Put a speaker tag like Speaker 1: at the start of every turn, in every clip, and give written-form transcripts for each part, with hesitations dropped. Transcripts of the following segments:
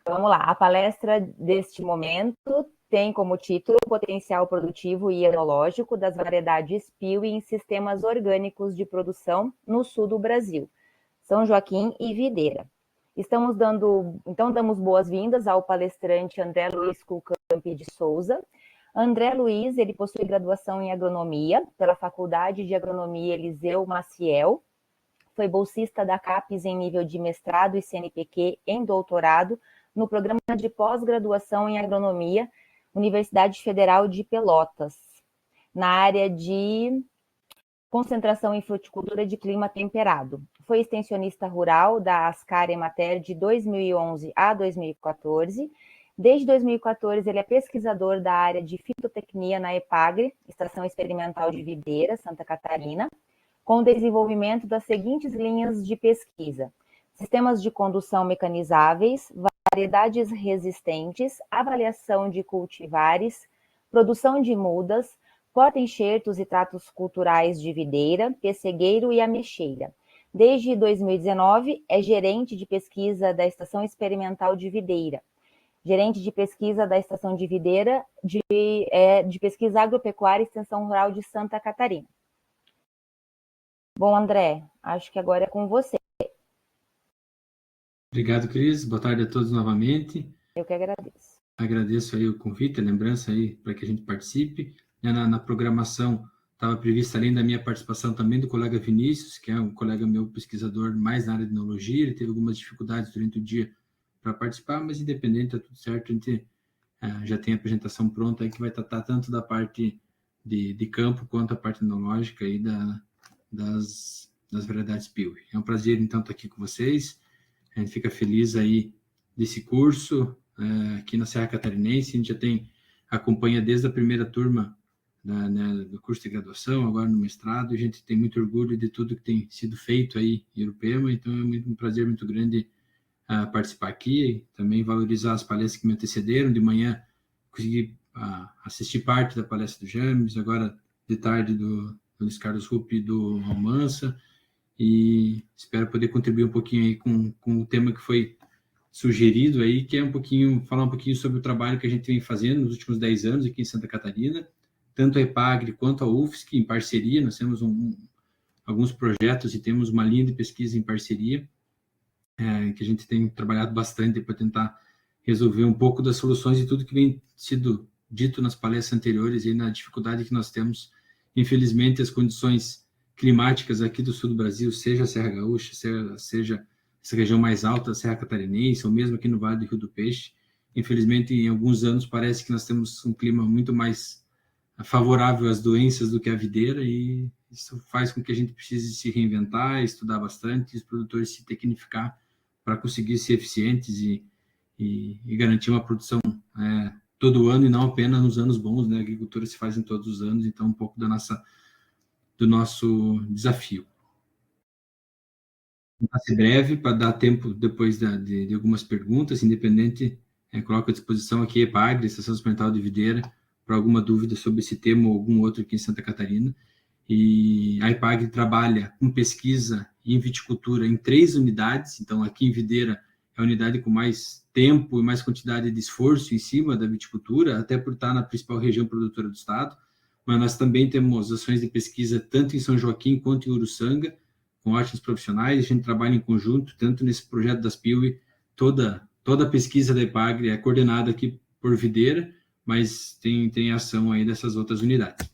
Speaker 1: Vamos lá, a palestra deste momento tem como título Potencial Produtivo e Enológico das Variedades Piauí em Sistemas Orgânicos de Produção no Sul do Brasil, São Joaquim e Videira. Damos boas-vindas ao palestrante André Luiz Kulkamp de Souza. André Luiz, ele possui graduação em agronomia pela Faculdade de Agronomia Eliseu Maciel, foi bolsista da CAPES em nível de mestrado e CNPq em doutorado no programa de pós-graduação em agronomia, Universidade Federal de Pelotas, na área de concentração em fruticultura de clima temperado. Foi extensionista rural da Ascar Emater de 2011 a 2014. Desde 2014, ele é pesquisador da área de fitotecnia na EPAGRE, Estação Experimental de Videira, Santa Catarina, com o desenvolvimento das seguintes linhas de pesquisa: sistemas de condução mecanizáveis, variedades resistentes, avaliação de cultivares, produção de mudas, porta-enxertos e tratos culturais de videira, pessegueiro e ameixeira. Desde 2019, é gerente de pesquisa da Estação Experimental de Videira, gerente de pesquisa da Estação de Videira de Pesquisa Agropecuária e Extensão Rural de Santa Catarina. Bom, André, acho que agora é com você.
Speaker 2: Obrigado, Cris. Boa tarde a todos novamente.
Speaker 1: Eu que agradeço.
Speaker 2: Agradeço aí o convite, a lembrança aí para que a gente participe. Na programação estava prevista, além da minha participação, também do colega Vinícius, que é um colega meu pesquisador mais na área de enologia. Ele teve algumas dificuldades durante o dia para participar, mas independente, está tudo certo. A gente já tem a apresentação pronta aí, que vai tratar tanto da parte de campo quanto a parte enológica aí das variedades Piauí. É um prazer, então, estar aqui com vocês. A gente fica feliz aí desse curso aqui na Serra Catarinense. A gente acompanha desde a primeira turma do curso de graduação, agora no mestrado. A gente tem muito orgulho de tudo que tem sido feito aí em Urupema, então é um prazer muito grande participar aqui, também valorizar as palestras que me antecederam. De manhã consegui assistir parte da palestra do James, agora de tarde do Luiz Carlos Rupp e do Almança, e espero poder contribuir um pouquinho aí com o tema que foi sugerido aí, que é falar um pouquinho sobre o trabalho que a gente vem fazendo nos últimos 10 anos aqui em Santa Catarina, tanto a EPAGRE quanto a UFSC em parceria. Nós temos alguns projetos e temos uma linha de pesquisa em parceria, que a gente tem trabalhado bastante para tentar resolver um pouco das soluções e tudo que vem sido dito nas palestras anteriores e na dificuldade que nós temos. Infelizmente, as condições climáticas aqui do sul do Brasil, seja a Serra Gaúcha, seja essa região mais alta da Serra Catarinense, ou mesmo aqui no Vale do Rio do Peixe, infelizmente, em alguns anos, parece que nós temos um clima muito mais favorável às doenças do que à videira, e isso faz com que a gente precise se reinventar, estudar bastante, e os produtores se tecnificar para conseguir ser eficientes e garantir uma produção todo ano e não apenas nos anos bons, né? A agricultura se faz em todos os anos, então um pouco do nosso desafio. Vou ser breve para dar tempo depois de algumas perguntas, independente, coloco à disposição aqui a EPAGRE, Estação Experimental de Videira, para alguma dúvida sobre esse tema ou algum outro aqui em Santa Catarina. E a EPAGRE trabalha com pesquisa em viticultura em 3 unidades, então aqui em Videira é a unidade com mais tempo e mais quantidade de esforço em cima da viticultura, até por estar na principal região produtora do estado, mas nós também temos ações de pesquisa tanto em São Joaquim quanto em Uruçanga, com ótimos profissionais. A gente trabalha em conjunto, tanto nesse projeto das Piauí, toda a pesquisa da EPAGRE é coordenada aqui por Videira, mas tem ação aí dessas outras unidades.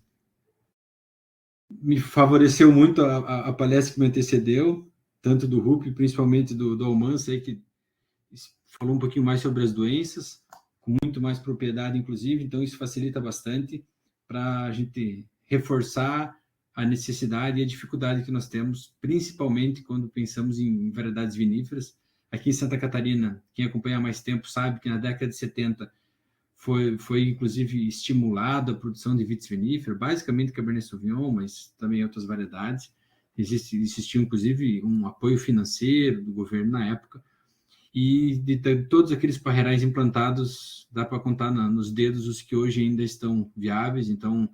Speaker 2: Me favoreceu muito a palestra que me antecedeu, tanto do Rupp, principalmente do Almança, aí, que falou um pouquinho mais sobre as doenças, com muito mais propriedade, inclusive, então isso facilita bastante para a gente reforçar a necessidade e a dificuldade que nós temos, principalmente quando pensamos em variedades viníferas. Aqui em Santa Catarina, quem acompanha há mais tempo sabe que na década de 70 foi inclusive estimulada a produção de vitis viníferas, basicamente Cabernet Sauvignon, mas também outras variedades. Existiu inclusive um apoio financeiro do governo na época, e de todos aqueles parreirais implantados, dá para contar nos dedos os que hoje ainda estão viáveis. Então,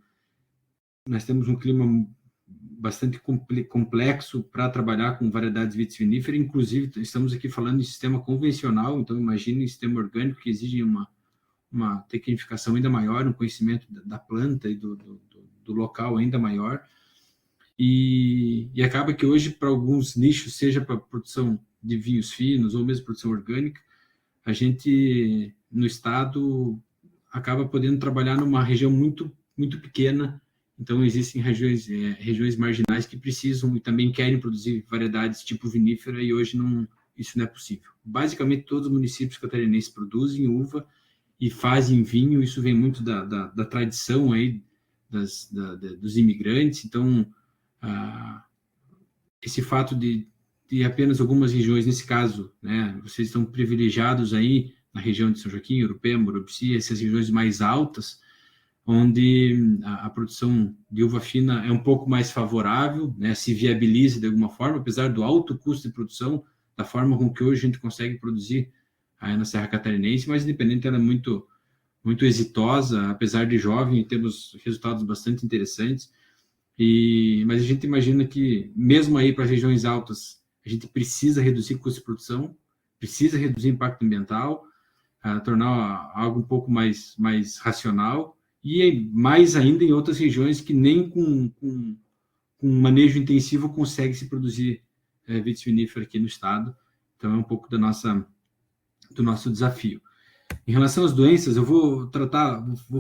Speaker 2: nós temos um clima bastante complexo para trabalhar com variedades vitiviníferas, inclusive estamos aqui falando de sistema convencional, então imagine sistema orgânico que exige uma tecnificação ainda maior, um conhecimento da planta e do local ainda maior, e acaba que hoje, para alguns nichos, seja para produção de vinhos finos ou mesmo produção orgânica, a gente, no estado, acaba podendo trabalhar numa região muito, muito pequena. Então, existem regiões marginais que precisam e também querem produzir variedades tipo vinífera, e hoje isso não é possível. Basicamente, todos os municípios catarinenses produzem uva e fazem vinho. Isso vem muito da tradição aí dos imigrantes. Então, esse fato de apenas algumas regiões, nesse caso, né, vocês estão privilegiados aí na região de São Joaquim, Urupema, Murupici, essas regiões mais altas, onde a produção de uva fina é um pouco mais favorável, né, se viabiliza de alguma forma, apesar do alto custo de produção, da forma com que hoje a gente consegue produzir aí na Serra Catarinense, mas independente, ela é muito, muito exitosa, apesar de jovem, temos resultados bastante interessantes. Mas a gente imagina que, mesmo aí para as regiões altas, a gente precisa reduzir custo de produção, precisa reduzir impacto ambiental, tornar algo um pouco mais racional, e mais ainda em outras regiões que nem com manejo intensivo consegue se produzir vitivinífera aqui no estado. Então, é um pouco do nosso desafio. Em relação às doenças, eu vou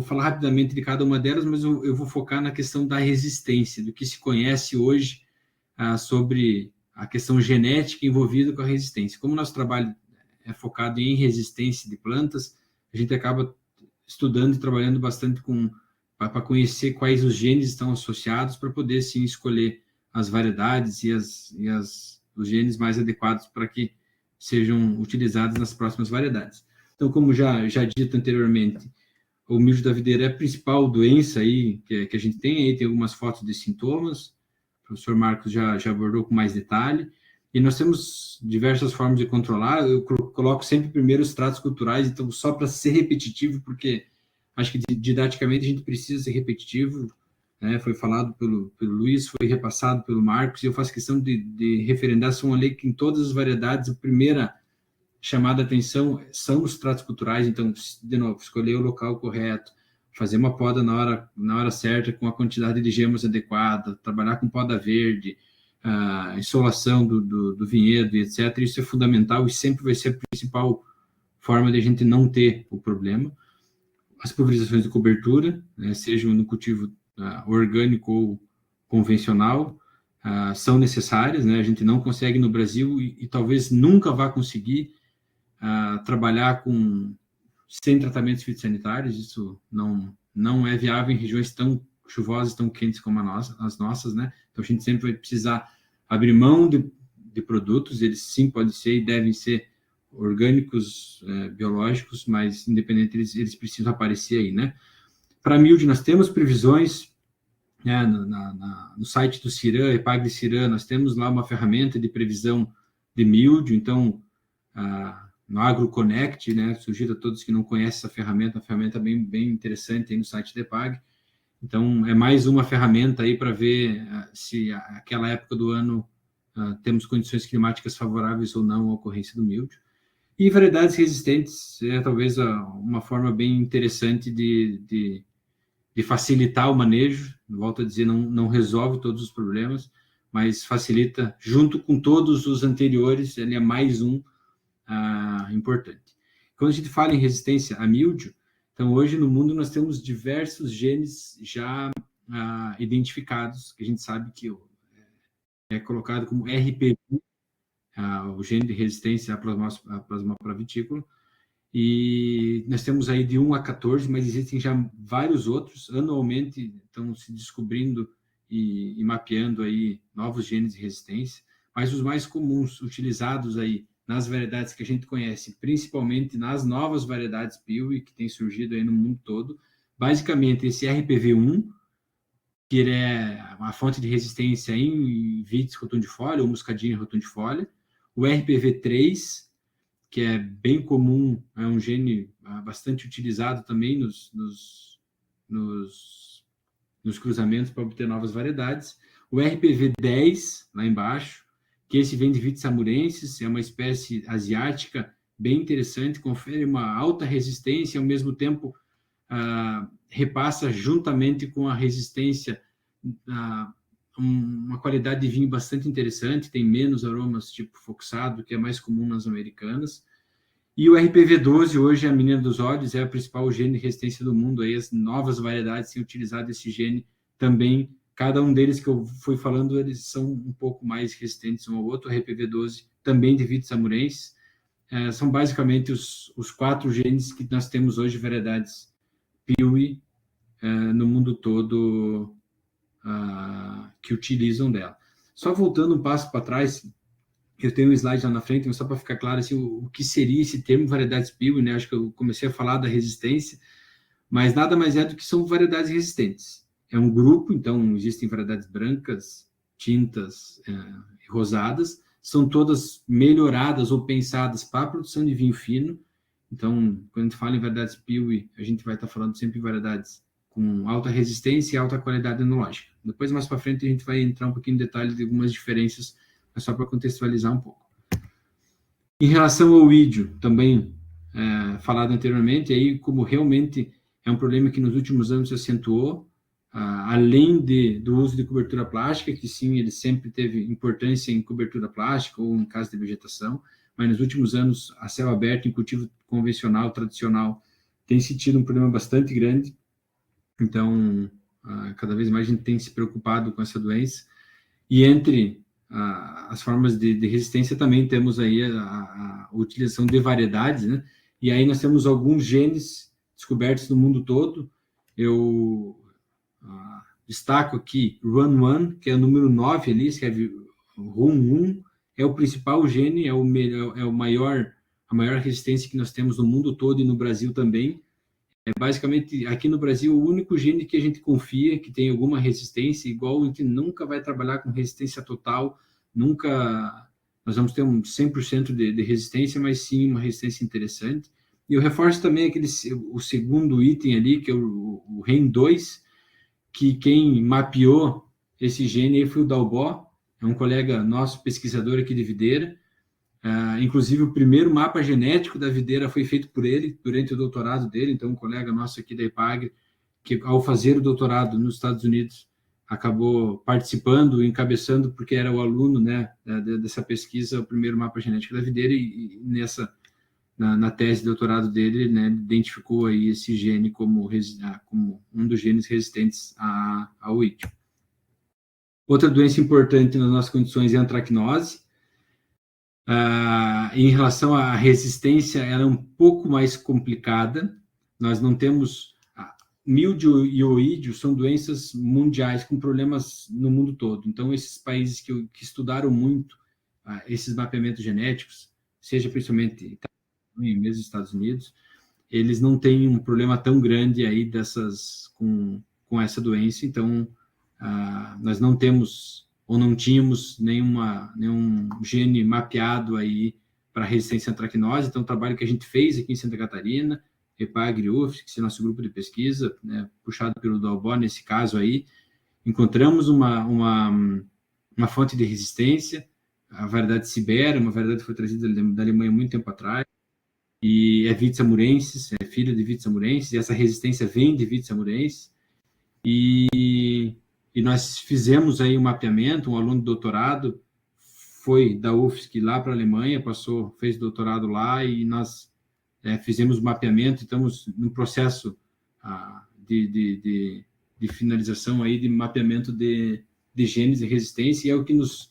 Speaker 2: falar rapidamente de cada uma delas, mas eu vou focar na questão da resistência, do que se conhece hoje sobre a questão genética envolvida com a resistência. Como o nosso trabalho é focado em resistência de plantas, a gente acaba estudando e trabalhando bastante para conhecer quais os genes estão associados, para poder, sim, escolher as variedades e os genes mais adequados para que sejam utilizados nas próximas variedades. Então, como já dito anteriormente, o milho da videira é a principal doença aí que a gente tem. Aí tem algumas fotos de sintomas, o professor Marcos já abordou com mais detalhe, e nós temos diversas formas de controlar. Eu coloco sempre primeiro os tratos culturais, então, só para ser repetitivo, porque acho que didaticamente a gente precisa ser repetitivo, né? Foi falado pelo Luiz, foi repassado pelo Marcos, e eu faço questão de referendar. São uma lei que em todas as variedades, a primeira chamada a atenção são os tratos culturais. Então, de novo, escolher o local correto, fazer uma poda na hora certa, com a quantidade de gemas adequada, trabalhar com poda verde, a insolação do vinhedo, etc. Isso é fundamental e sempre vai ser a principal forma de a gente não ter o problema. As pulverizações de cobertura, né, sejam no cultivo orgânico ou convencional, são necessárias, né? A gente não consegue no Brasil e talvez nunca vá conseguir trabalhar sem tratamentos fitossanitários. Isso não é viável em regiões tão chuvosas, tão quentes como as nossas, né? Então, a gente sempre vai precisar abrir mão de produtos. Eles, sim, podem ser e devem ser orgânicos, biológicos, mas, independente, eles precisam aparecer aí, né? Para milho, nós temos previsões, né, no site do CIRAM, EPAGRE CIRAM, nós temos lá uma ferramenta de previsão de milho. Então, no AgroConnect, né, sugiro a todos que não conhecem essa ferramenta, uma ferramenta bem interessante aí no site da EPAGRE. Então, é mais uma ferramenta aí para ver se aquela época do ano temos condições climáticas favoráveis ou não à ocorrência do mildio. E variedades resistentes é talvez uma forma bem interessante de facilitar o manejo. Volto a dizer, não resolve todos os problemas, mas facilita, junto com todos os anteriores, ele é mais um importante. Quando a gente fala em resistência a mildio, então hoje no mundo nós temos diversos genes já identificados, que a gente sabe que é colocado como RPV, o gene de resistência à Plasmopara vitícola, e nós temos aí de 1 a 14, mas existem já vários outros. Anualmente estão se descobrindo e mapeando aí novos genes de resistência, mas os mais comuns utilizados aí nas variedades que a gente conhece, principalmente nas novas variedades Piauí que têm surgido aí no mundo todo, basicamente esse RPV1, que ele é uma fonte de resistência em vites rotundifolia ou muscadinha rotundifolia, o RPV3, que é bem comum, é um gene bastante utilizado também nos cruzamentos para obter novas variedades, o o RPV10, lá embaixo, que esse vem de Vitis amurensis, é uma espécie asiática bem interessante, confere uma alta resistência, ao mesmo tempo repassa juntamente com a resistência uma qualidade de vinho bastante interessante, tem menos aromas tipo foxado, que é mais comum nas americanas. E o RPV12, hoje, a menina dos olhos, é a principal gene de resistência do mundo. Aí as novas variedades têm utilizado esse gene também. Cada um deles que eu fui falando, eles são um pouco mais resistentes um ao outro. O RPV12 também de Vitis amurensis. São basicamente os 4 genes que nós temos hoje, variedades Piwi, no mundo todo, que utilizam dela. Só voltando um passo para trás, eu tenho um slide lá na frente, mas só para ficar claro assim, o que seria esse termo variedades Piwi, né? Acho que eu comecei a falar da resistência, mas nada mais é do que são variedades resistentes. É um grupo, então existem variedades brancas, tintas e rosadas, são todas melhoradas ou pensadas para a produção de vinho fino. Então, quando a gente fala em variedades Piwi, a gente vai estar falando sempre em variedades com alta resistência e alta qualidade enológica. Depois, mais para frente, a gente vai entrar um pouquinho em detalhe de algumas diferenças, mas só para contextualizar um pouco. Em relação ao ídio, também falado anteriormente, aí como realmente é um problema que nos últimos anos se acentuou, além do uso de cobertura plástica, que sim, ele sempre teve importância em cobertura plástica ou em caso de vegetação, mas nos últimos anos, a céu aberto em cultivo convencional, tradicional, tem sido um problema bastante grande. Então, cada vez mais a gente tem se preocupado com essa doença. E entre as formas de resistência também temos aí a utilização de variedades, né? E aí nós temos alguns genes descobertos no mundo todo. Eu destaco aqui RUN1, que é o número 9 ali, escreve RUN1, é o principal gene, a maior resistência que nós temos no mundo todo e no Brasil também. Basicamente, aqui no Brasil, o único gene que a gente confia, que tem alguma resistência, igual a gente nunca vai trabalhar com resistência total, nunca nós vamos ter um 100% de resistência, mas sim uma resistência interessante. E eu reforço também o segundo item ali, que é o REN2, que quem mapeou esse gene aí foi o Dalbó, é um colega nosso, pesquisador aqui de videira. Inclusive, o primeiro mapa genético da videira foi feito por ele, durante o doutorado dele. Então, um colega nosso aqui da EPAGRE, que ao fazer o doutorado nos Estados Unidos, acabou participando, encabeçando, porque era o aluno, né, dessa pesquisa, o primeiro mapa genético da videira, e na tese de doutorado dele, né, identificou aí esse gene como um dos genes resistentes ao ídio. Outra doença importante nas nossas condições é a antracnose. Em relação à resistência, ela é um pouco mais complicada. Nós não temos... Míldio e oídio são doenças mundiais com problemas no mundo todo. Então, esses países que estudaram muito esses mapeamentos genéticos, seja principalmente e mesmo Estados Unidos, eles não têm um problema tão grande aí com essa doença. Então, nós não temos ou não tínhamos nenhum gene mapeado aí para resistência à antracnose. Então, o trabalho que a gente fez aqui em Santa Catarina, EPAGRE, UFSC, nosso grupo de pesquisa, né, puxado pelo Dalbó nesse caso aí, encontramos uma fonte de resistência, a variedade Sibera, uma variedade que foi trazida da Alemanha muito tempo atrás, e é Vitis amurensis, é filha de Vitis amurensis, e essa resistência vem de Vitis amurensis, e nós fizemos aí um mapeamento, um aluno de doutorado foi da UFSC lá para a Alemanha, fez doutorado lá, e nós fizemos o mapeamento, estamos no processo de finalização aí de mapeamento de genes de resistência, e é o que nos,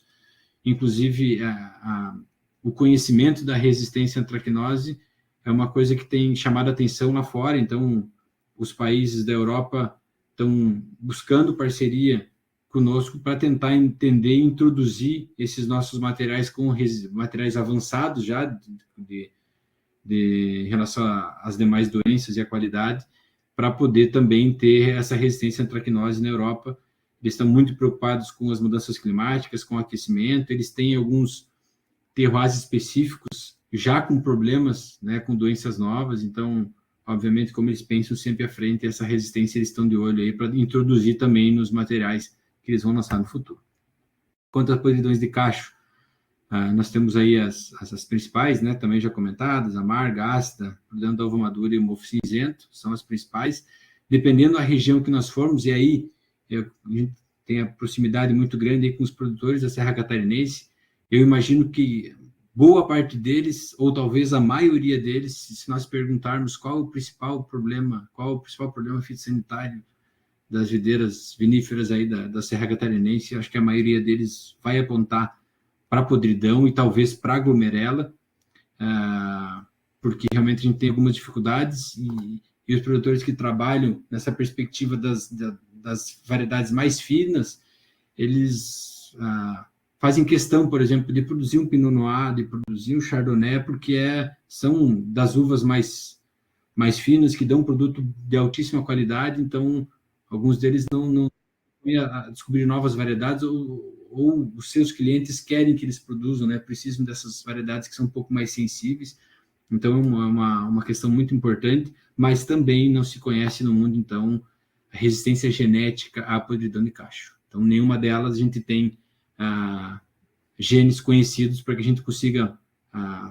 Speaker 2: inclusive, o conhecimento da resistência à antracnose é uma coisa que tem chamado a atenção lá fora. Então, os países da Europa estão buscando parceria conosco para tentar entender e introduzir esses nossos materiais com materiais avançados já em relação às demais doenças e à qualidade, para poder também ter essa resistência à antracnose na Europa. Eles estão muito preocupados com as mudanças climáticas, com o aquecimento, eles têm alguns terroirs específicos já com problemas, né, com doenças novas. Então, obviamente, como eles pensam sempre à frente, essa resistência eles estão de olho aí para introduzir também nos materiais que eles vão lançar no futuro. Quanto às podridões de cacho, nós temos aí as principais, né, também já comentadas, amarga, ácida, podridão da uva madura e mofo cinzento, são as principais. Dependendo da região que nós formos, e aí a gente tem a proximidade muito grande aí com os produtores da Serra Catarinense, eu imagino que boa parte deles, ou talvez a maioria deles, se nós perguntarmos qual o principal problema fitossanitário das videiras viníferas aí da Serra Catarinense, acho que a maioria deles vai apontar para podridão e talvez para glomerela, porque realmente a gente tem algumas dificuldades e os produtores que trabalham nessa perspectiva das variedades mais finas, eles fazem questão, por exemplo, de produzir um Pinot Noir, de produzir um Chardonnay, porque são das uvas mais finas, que dão um produto de altíssima qualidade, então alguns deles não descobrir novas variedades, ou os seus clientes querem que eles produzam, né? Precisam dessas variedades que são um pouco mais sensíveis. Então, é uma questão muito importante, mas também não se conhece no mundo, então, a resistência genética à podridão de cacho. Então, nenhuma delas a gente tem genes conhecidos para que a gente consiga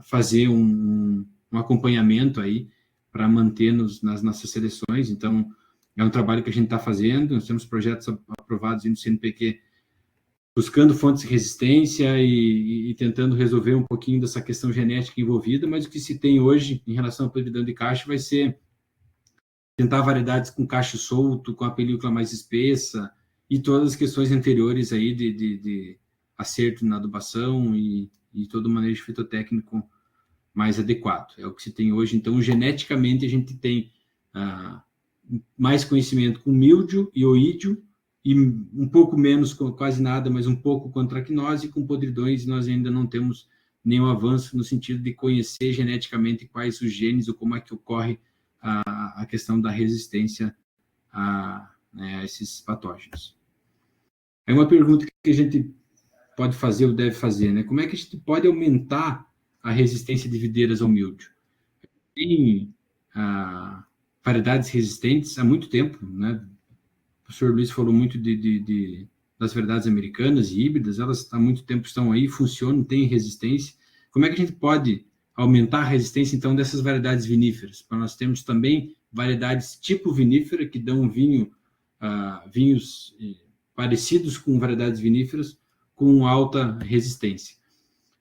Speaker 2: fazer um acompanhamento aí para manter-nos nas nossas seleções. Então, é um trabalho que a gente está fazendo, nós temos projetos aprovados no CNPq, buscando fontes de resistência e tentando resolver um pouquinho dessa questão genética envolvida, mas o que se tem hoje em relação à podridão de cacho vai ser tentar variedades com cacho solto, com a película mais espessa, e todas as questões anteriores aí de acerto na adubação e todo o manejo fitotécnico mais adequado. É o que se tem hoje. Então, geneticamente, a gente tem mais conhecimento com míldio e oídio, e um pouco menos, quase nada, mas um pouco com antracnose, e com podridões nós ainda não temos nenhum avanço no sentido de conhecer geneticamente quais os genes ou como é que ocorre a questão da resistência a esses patógenos. É uma pergunta que a gente pode fazer ou deve fazer, né? Como é que a gente pode aumentar a resistência de videiras ao míldio? Tem variedades resistentes há muito tempo, né? O professor Luiz falou muito das variedades americanas e híbridas, elas há muito tempo estão aí, funcionam, têm resistência. Como é que a gente pode aumentar a resistência, então, dessas variedades viníferas? Para nós termos também variedades tipo vinífera, que dão vinhos parecidos com variedades viníferas, com alta resistência.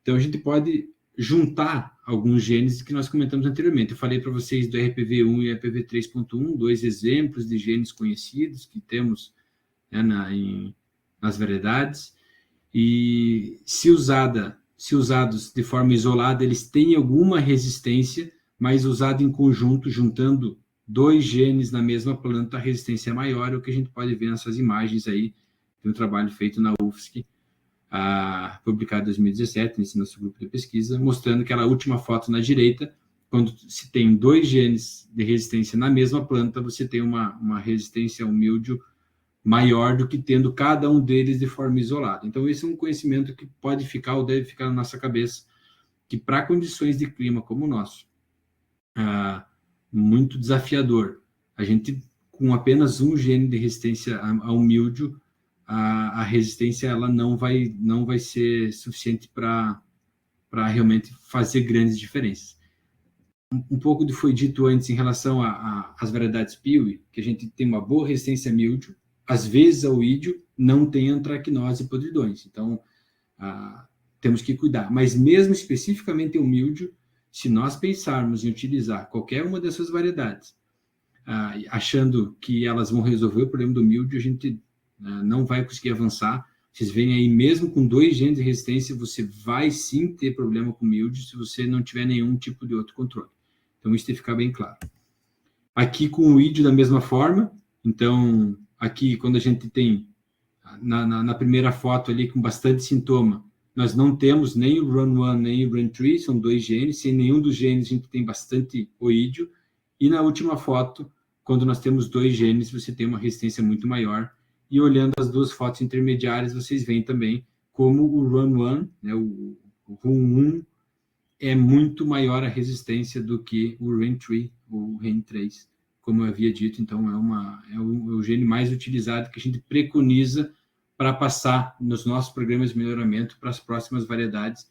Speaker 2: Então, a gente pode juntar alguns genes que nós comentamos anteriormente. Eu falei para vocês do RPV1 e RPV 3.1, dois exemplos de genes conhecidos que temos, né, nas variedades, e se usados de forma isolada, eles têm alguma resistência, mas usado em conjunto, juntando dois genes na mesma planta, a resistência é maior, é o que a gente pode ver nessas imagens aí, de um trabalho feito na UFSC, publicado em 2017, nesse nosso grupo de pesquisa, mostrando aquela última foto na direita, quando se tem dois genes de resistência na mesma planta, você tem uma resistência ao míldio maior do que tendo cada um deles de forma isolada. Então, esse é um conhecimento que pode ficar ou deve ficar na nossa cabeça, que para condições de clima como o nosso, muito desafiador, a gente, com apenas um gene de resistência ao míldio, a resistência ela não vai ser suficiente para realmente fazer grandes diferenças. Um pouco do foi dito antes em relação às variedades Piwi, que a gente tem uma boa resistência a míldio, às vezes ao ídio não tem antracnose e podridões, então temos que cuidar. Mas mesmo especificamente o míldio, se nós pensarmos em utilizar qualquer uma dessas variedades, achando que elas vão resolver o problema do míldio, a gente não vai conseguir avançar. Vocês veem aí, mesmo com dois genes de resistência, você vai sim ter problema com míldio se você não tiver nenhum tipo de outro controle. Então, isso tem que ficar bem claro. Aqui com o ídio da mesma forma, então, aqui quando a gente tem, na primeira foto ali, com bastante sintoma, nós não temos nem o RUN1 nem o RUN3, são dois genes, sem nenhum dos genes a gente tem bastante oídio, e na última foto, quando nós temos dois genes, você tem uma resistência muito maior, e olhando as duas fotos intermediárias, vocês veem também como o RUN1, né, o RUN1, é muito maior a resistência do que o RUN3, o RUN3, como eu havia dito. Então, é o gene mais utilizado que a gente preconiza para passar nos nossos programas de melhoramento para as próximas variedades,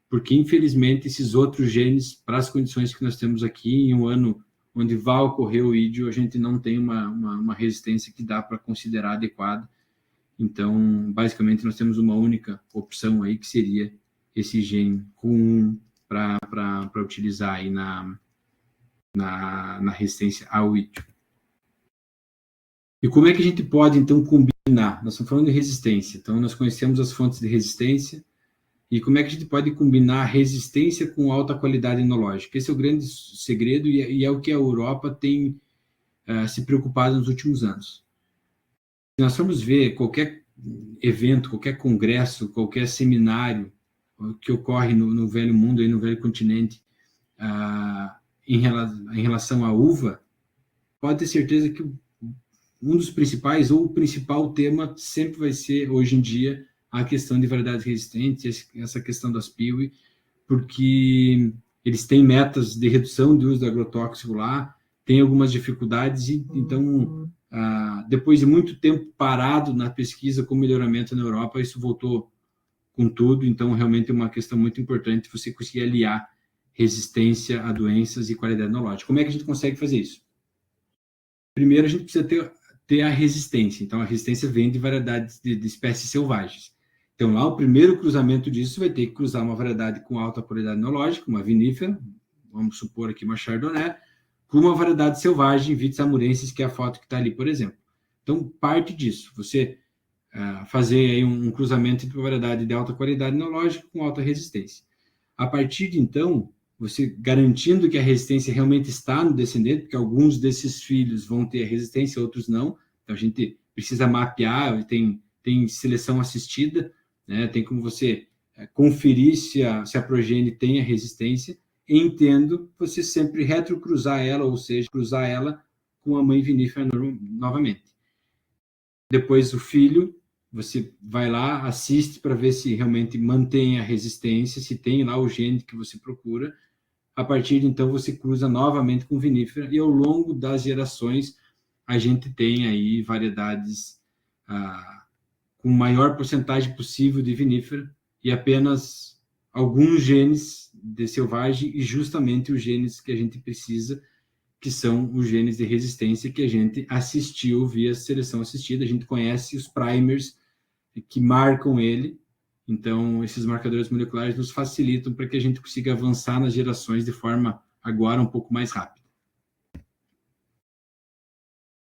Speaker 2: porque, infelizmente, esses outros genes, para as condições que nós temos aqui, em um ano onde vai ocorrer o ídio, a gente não tem uma resistência que dá para considerar adequada. Então, basicamente, nós temos uma única opção aí, que seria esse gene RUN1 para utilizar aí na resistência ao ídio. E como é que a gente pode, então, combinar? Nós estamos falando de resistência, então nós conhecemos as fontes de resistência, e como é que a gente pode combinar resistência com alta qualidade enológica? Esse é o grande segredo e é o que a Europa tem se preocupado nos últimos anos. Se nós formos ver qualquer evento, qualquer congresso, qualquer seminário que ocorre no velho mundo, aí no velho continente, em relação à uva, pode ter certeza que um dos principais, ou o principal tema, sempre vai ser, hoje em dia, a questão de variedades resistentes, essa questão das PIWI, porque eles têm metas de redução de uso do agrotóxico lá, tem algumas dificuldades, e então, depois de muito tempo parado na pesquisa com melhoramento na Europa, isso voltou com tudo, então realmente é uma questão muito importante você conseguir aliar resistência a doenças e qualidade enológica. Como é que a gente consegue fazer isso? Primeiro, a gente precisa ter a resistência. Então, a resistência vem de variedades de espécies selvagens. Então, lá, o primeiro cruzamento disso vai ter que cruzar uma variedade com alta qualidade enológica, uma vinífera, vamos supor aqui uma Chardonnay, com uma variedade selvagem, Vitis amurensis, que é a foto que está ali, por exemplo. Então, parte disso. Você fazer aí um cruzamento entre uma variedade de alta qualidade enológica com alta resistência. A partir de, então, você garantindo que a resistência realmente está no descendente, porque alguns desses filhos vão ter a resistência, outros não. Então, a gente precisa mapear, tem seleção assistida, né? Tem como você conferir se a progênie tem a resistência, e entendo você sempre retrocruzar ela, ou seja, cruzar ela com a mãe vinífera novamente. Depois, o filho, você vai lá, assiste para ver se realmente mantém a resistência, se tem lá o gene que você procura. A partir de então, você cruza novamente com vinífera, e ao longo das gerações, a gente tem aí variedades com maior porcentagem possível de vinífera, e apenas alguns genes de selvagem, e justamente os genes que a gente precisa, que são os genes de resistência que a gente assistiu via seleção assistida. A gente conhece os primers que marcam ele. Então, esses marcadores moleculares nos facilitam para que a gente consiga avançar nas gerações de forma, agora, um pouco mais rápida.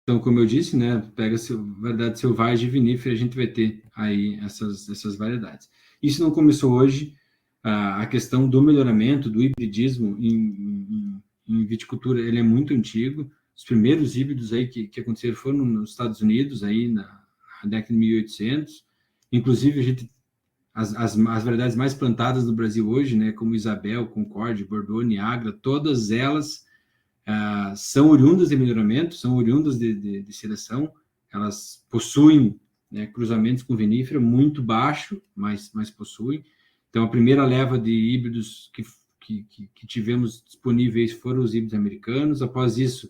Speaker 2: Então, como eu disse, né, pega variedade selvagem e vinífera, a gente vai ter aí essas variedades. Isso não começou hoje. A questão do melhoramento, do hibridismo em viticultura, ele é muito antigo. Os primeiros híbridos aí que aconteceram foram nos Estados Unidos, aí na década de 1800. Inclusive, as variedades mais plantadas no Brasil hoje, né, como Isabel, Concorde, Bordeaux, Niagara, todas elas são oriundas de melhoramento, são oriundas de seleção. Elas possuem, né, cruzamentos com vinífera muito baixo, mas possuem. Então, a primeira leva de híbridos que tivemos disponíveis foram os híbridos americanos. Após isso,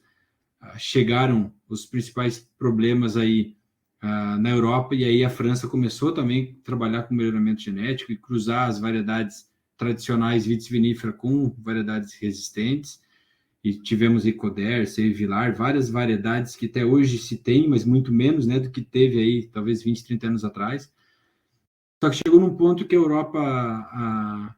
Speaker 2: chegaram os principais problemas aí na Europa, e aí a França começou também a trabalhar com melhoramento genético e cruzar as variedades tradicionais Vitis vinífera com variedades resistentes. E tivemos Ecoder, Vilar, várias variedades que até hoje se tem, mas muito menos, né, do que teve aí, talvez 20, 30 anos atrás. Só que chegou num ponto que a Europa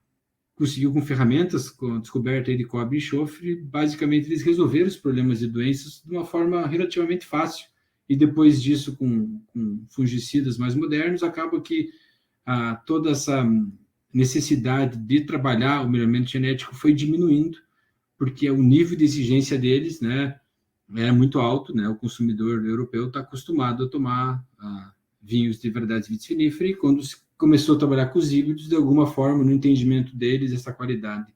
Speaker 2: conseguiu, com ferramentas, com a descoberta aí de cobre e enxofre, basicamente eles resolveram os problemas de doenças de uma forma relativamente fácil. E depois disso, com fungicidas mais modernos, acaba que toda essa necessidade de trabalhar o melhoramento genético foi diminuindo, porque o nível de exigência deles, né, era muito alto, né? O consumidor europeu está acostumado a tomar vinhos de variedades vitiviníferas, e quando começou a trabalhar com os híbridos, de alguma forma, no entendimento deles, essa qualidade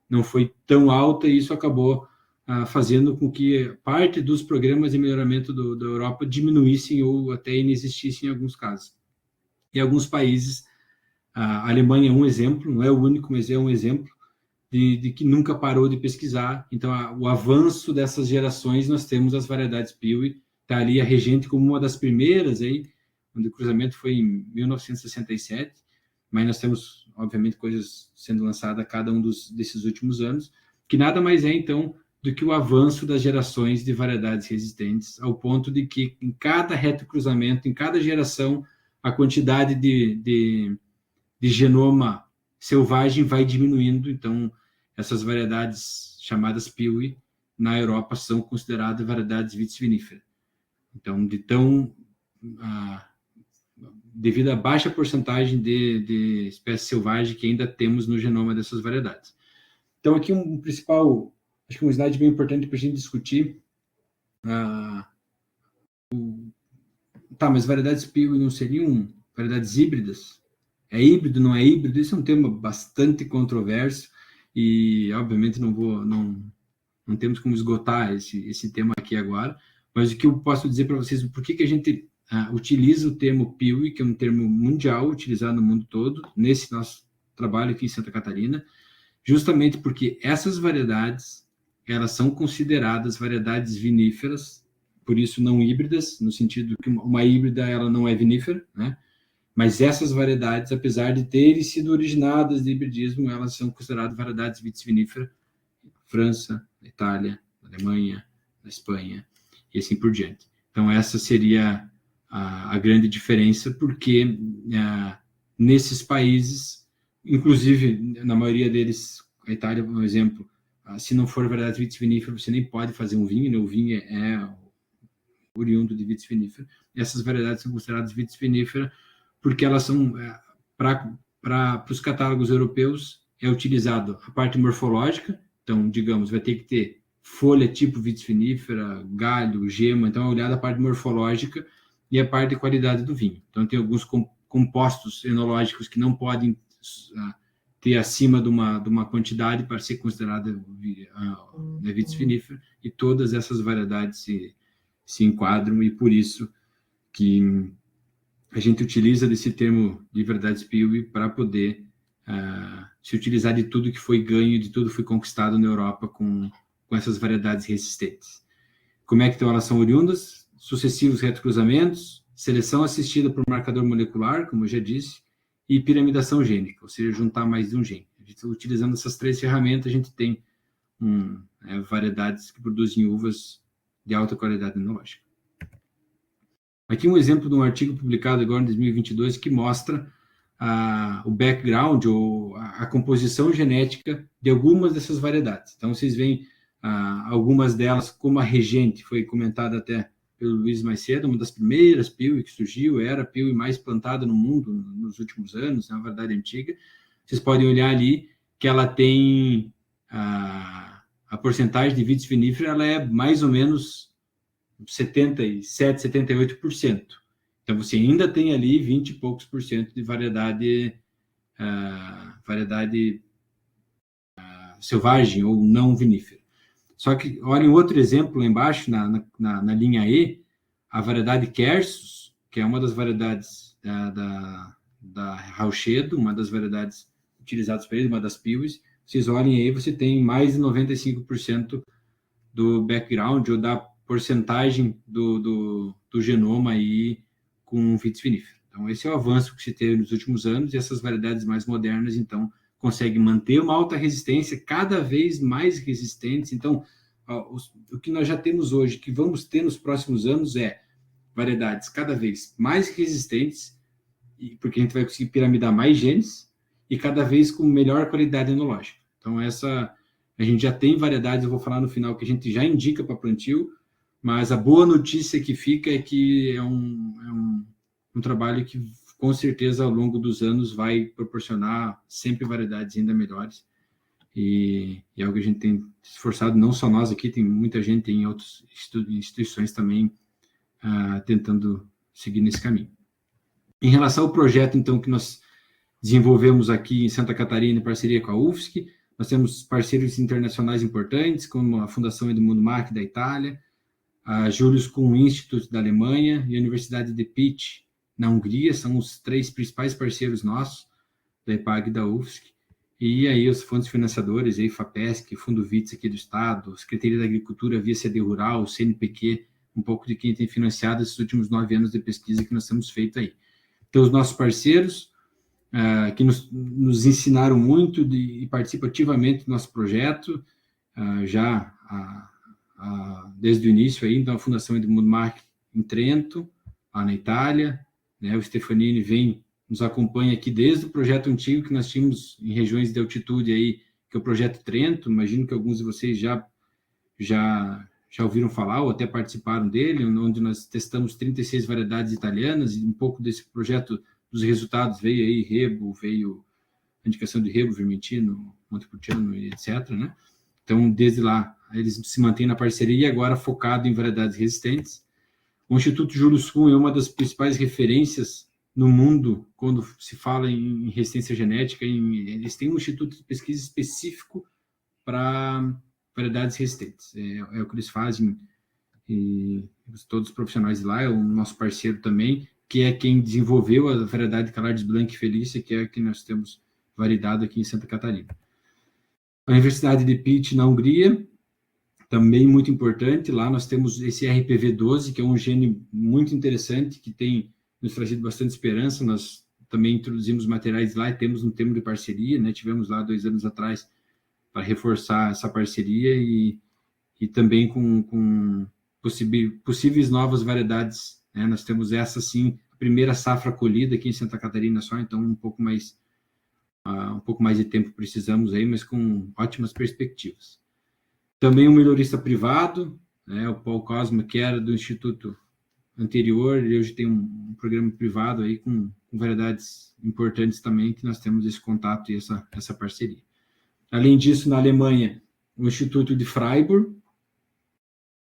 Speaker 2: não foi tão alta, e isso acabou fazendo com que parte dos programas de melhoramento da Europa diminuíssem ou até inexistissem em alguns casos. Em alguns países, a Alemanha é um exemplo, não é o único, mas é um exemplo, de que nunca parou de pesquisar. Então, o avanço dessas gerações, nós temos as variedades PIWI, está ali a Regente como uma das primeiras aí, onde o cruzamento foi em 1967, mas nós temos, obviamente, coisas sendo lançadas a cada um desses últimos anos, que nada mais é, então, do que o avanço das gerações de variedades resistentes, ao ponto de que em cada retrocruzamento, em cada geração, a quantidade de genoma selvagem vai diminuindo. Então, essas variedades chamadas Piwi, na Europa, são consideradas variedades vitis vinifera. Então, devido à baixa porcentagem de espécie selvagem que ainda temos no genoma dessas variedades. Então, aqui um principal, acho que um slide bem importante para a gente discutir. Mas variedades Piwi não seriam variedades híbridas? É híbrido, não é híbrido? Isso é um tema bastante controverso e, obviamente, não temos como esgotar esse tema aqui agora, mas o que eu posso dizer para vocês, por que a gente utiliza o termo Piwi, que é um termo mundial, utilizado no mundo todo, nesse nosso trabalho aqui em Santa Catarina, justamente porque essas variedades, elas são consideradas variedades viníferas, por isso não híbridas, no sentido que uma híbrida ela não é vinífera, né? Mas essas variedades, apesar de terem sido originadas de hibridismo, elas são consideradas variedades vitis vinifera, França, Itália, Alemanha, Espanha, e assim por diante. Então, essa seria a grande diferença, porque nesses países, inclusive, na maioria deles, a Itália, por exemplo, se não for variedade vitis vinifera, você nem pode fazer um vinho, né? O vinho é oriundo de vitis vinifera. Essas variedades são consideradas vitis vinifera porque elas são, para os catálogos europeus, é utilizado a parte morfológica. Então, digamos, vai ter que ter folha tipo vitis vinifera, galho, gema. Então, é olhada a parte morfológica e a parte de qualidade do vinho. Então, tem alguns compostos enológicos que não podem ter acima de uma quantidade para ser considerada vitis vinifera, e todas essas variedades se enquadram, e por isso que a gente utiliza desse termo de variedades Piwi para poder se utilizar de tudo que foi ganho, de tudo que foi conquistado na Europa com essas variedades resistentes. Como é que então elas são oriundas? Sucessivos retrocruzamentos, seleção assistida por marcador molecular, como eu já disse, e piramidação gênica, ou seja, juntar mais de um gene. Utilizando essas três ferramentas, a gente tem variedades que produzem uvas de alta qualidade enológica. Aqui um exemplo de um artigo publicado agora em 2022 que mostra o background ou a composição genética de algumas dessas variedades. Então, vocês veem algumas delas, como a Regente, foi comentada até pelo Luiz mais cedo, uma das primeiras Piwi que surgiu, era a Piwi mais plantada no mundo nos últimos anos, é uma variedade antiga. Vocês podem olhar ali que ela tem a porcentagem de vitis vinifera, ela é mais ou menos 77%, 78%. Então, você ainda tem ali 20 e poucos por cento de variedade selvagem ou não vinífera. Só que, olhem outro exemplo lá embaixo, na linha E, a variedade Quercus, que é uma das variedades da Rauchedo, uma das variedades utilizadas para ele, uma das Piwis. Vocês olhem aí, você tem mais de 95% do background ou da porcentagem do genoma aí com vitis vinifera. Então, esse é o avanço que se teve nos últimos anos, e essas variedades mais modernas, então, conseguem manter uma alta resistência, cada vez mais resistentes. Então, o que nós já temos hoje, que vamos ter nos próximos anos, é variedades cada vez mais resistentes, porque a gente vai conseguir piramidar mais genes, e cada vez com melhor qualidade enológica. Então, a gente já tem variedades, eu vou falar no final, que a gente já indica para plantio, mas a boa notícia que fica é que é um trabalho que, com certeza, ao longo dos anos, vai proporcionar sempre variedades ainda melhores. E é algo que a gente tem esforçado, não só nós aqui, tem muita gente em outras instituições também tentando seguir nesse caminho. Em relação ao projeto, então, que nós desenvolvemos aqui em Santa Catarina, em parceria com a UFSC, nós temos parceiros internacionais importantes, como a Fundação Edmundo Mack, da Itália, a Julius Kuhn Institute, da Alemanha, e a Universidade de Pécs, na Hungria. São os três principais parceiros nossos, da EPAG e da UFSC. E aí os fundos financiadores, aí, FAPESC, Fundo VITS aqui do Estado, Secretaria da Agricultura via CD Rural, CNPq um pouco de quem tem financiado esses últimos 9 anos de pesquisa que nós temos feito aí. Então, os nossos parceiros, que nos ensinaram muito e participam ativamente do nosso projeto, desde o início aí, então a Fundação Edmundo Marchi em Trento, lá na Itália, né? O Stefanini nos acompanha aqui desde o projeto antigo que nós tínhamos em regiões de altitude aí, que é o projeto Trento. Imagino que alguns de vocês já ouviram falar ou até participaram dele, onde nós testamos 36 variedades italianas, e um pouco desse projeto, dos resultados, veio aí Rebo, veio a indicação de Rebo, Vermentino, Montepulciano, etc., né? Então, desde lá, eles se mantêm na parceria e agora focado em variedades resistentes. O Instituto Júlio Kuhn é uma das principais referências no mundo quando se fala em resistência genética. Eles têm um instituto de pesquisa específico para variedades resistentes. É o que eles fazem, e todos os profissionais de lá, é o nosso parceiro também, que é quem desenvolveu a variedade Calardes Blanc Felícia, que é a que nós temos validado aqui em Santa Catarina. A Universidade de Pécs, na Hungria, também muito importante. Lá nós temos esse RPV12, que é um gene muito interessante, que tem nos trazido bastante esperança. Nós também introduzimos materiais lá e temos um termo de parceria, né? Tivemos lá 2 anos atrás para reforçar essa parceria e também com possíveis novas variedades, né? Nós temos essa, sim, a primeira safra colhida aqui em Santa Catarina só, então um pouco mais de tempo precisamos aí, mas com ótimas perspectivas. Também um melhorista privado, né, o Paul Cosma, que era do instituto anterior, ele hoje tem um programa privado aí com variedades importantes também, que nós temos esse contato e essa parceria. Além disso, na Alemanha, o Instituto de Freiburg,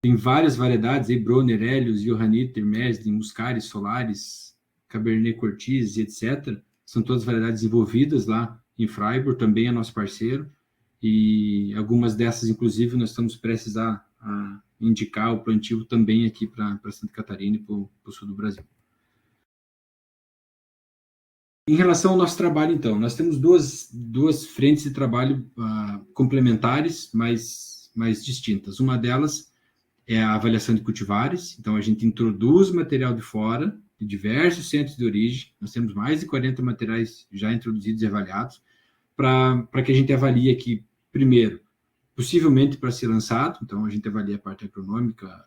Speaker 2: tem várias variedades, aí, Bronner, Helios, Johanniter, Mesdin, Muscaris, Solaris, Cabernet Cortese, etc., são todas variedades desenvolvidas lá em Freiburg, também é nosso parceiro, e algumas dessas, inclusive, nós estamos prestes a indicar o plantio também aqui para Santa Catarina e para o sul do Brasil. Em relação ao nosso trabalho, então, nós temos duas frentes de trabalho complementares, mas distintas. Uma delas é a avaliação de cultivares, então a gente introduz material de fora, de diversos centros de origem, nós temos mais de 40 materiais já introduzidos e avaliados, para que a gente avalie aqui, primeiro, possivelmente para ser lançado, então a gente avalia a parte agronômica,